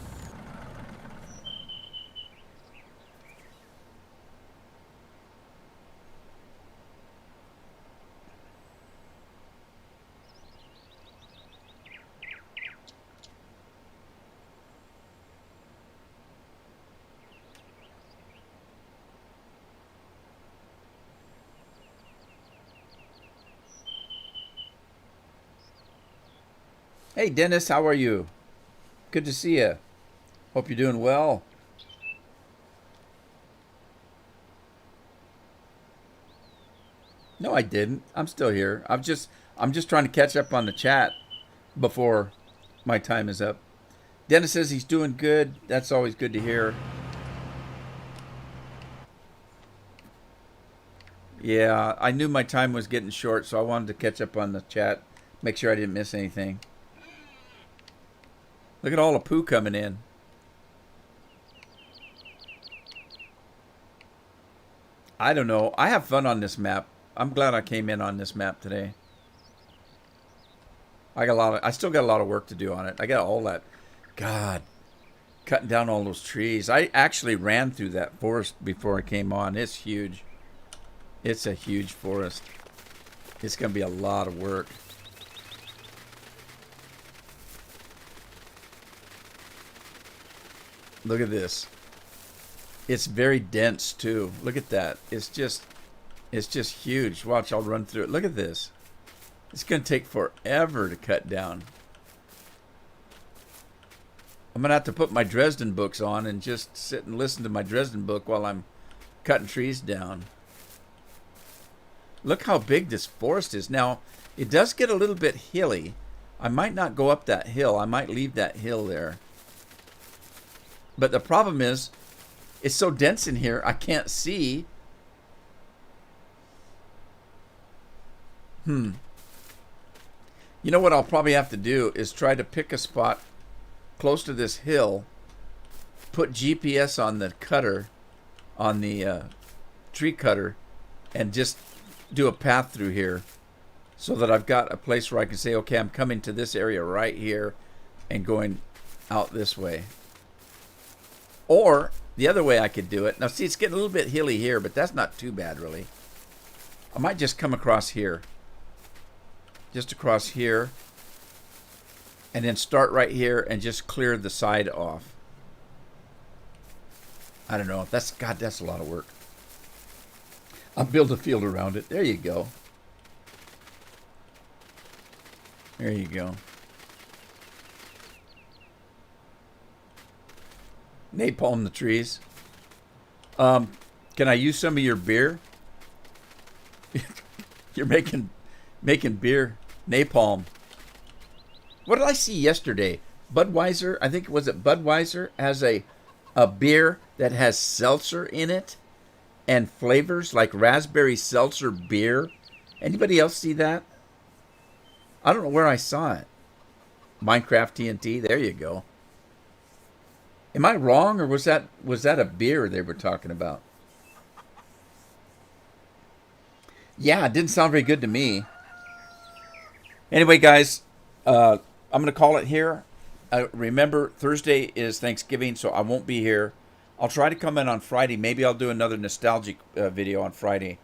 Speaker 1: Hey Dennis, how are you? Good to see you. Hope you're doing well. No, I didn't. I'm still here. I'm just trying to catch up on the chat before my time is up. Dennis says he's doing good. That's always good to hear. Yeah, I knew my time was getting short, so I wanted to catch up on the chat, make sure I didn't miss anything. Look at all the poo coming in. I don't know. I have fun on this map. I'm glad I came in on this map today. I still got a lot of work to do on it. I got all that. God, cutting down all those trees. I actually ran through that forest before I came on. It's huge. It's a huge forest. It's going to be a lot of work. Look at this. It's very dense too. Look at that. It's just huge. Watch, I'll run through it. Look at this. It's going to take forever to cut down. I'm going to have to put my Dresden books on and just sit and listen to my Dresden book while I'm cutting trees down. Look how big this forest is. Now, it does get a little bit hilly. I might not go up that hill. I might leave that hill there. But the problem is, it's so dense in here, I can't see. You know what I'll probably have to do is try to pick a spot close to this hill, put GPS on the cutter, on the tree cutter, and just do a path through here so that I've got a place where I can say, okay, I'm coming to this area right here and going out this way. Or the other way I could do it. Now, see, it's getting a little bit hilly here, but that's not too bad, really. I might just come across here. Just across here. And then start right here and just clear the side off. I don't know. God, that's a lot of work. I'll build a field around it. There you go. There you go. Napalm the trees. Can I use some of your beer? You're making beer. Napalm. What did I see yesterday? Budweiser, I think, was it Budweiser, has a beer that has seltzer in it and flavors like raspberry seltzer beer. Anybody else see that? I don't know where I saw it. Minecraft TNT, there you go. Am I wrong, or was that a beer they were talking about? Yeah, it didn't sound very good to me. Anyway, guys, I'm going to call it here. Remember, Thursday is Thanksgiving, so I won't be here. I'll try to come in on Friday. Maybe I'll do another nostalgic video on Friday.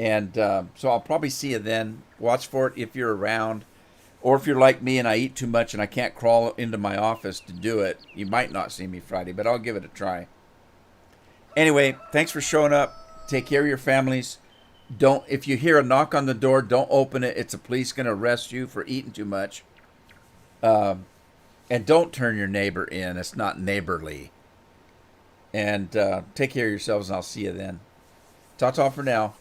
Speaker 1: And so I'll probably see you then. Watch for it if you're around. Or if you're like me and I eat too much and I can't crawl into my office to do it, you might not see me Friday, but I'll give it a try. Anyway, thanks for showing up. Take care of your families. If you hear a knock on the door, don't open it. It's the police going to arrest you for eating too much. And don't turn your neighbor in. It's not neighborly. And take care of yourselves, and I'll see you then. Ta-ta for now.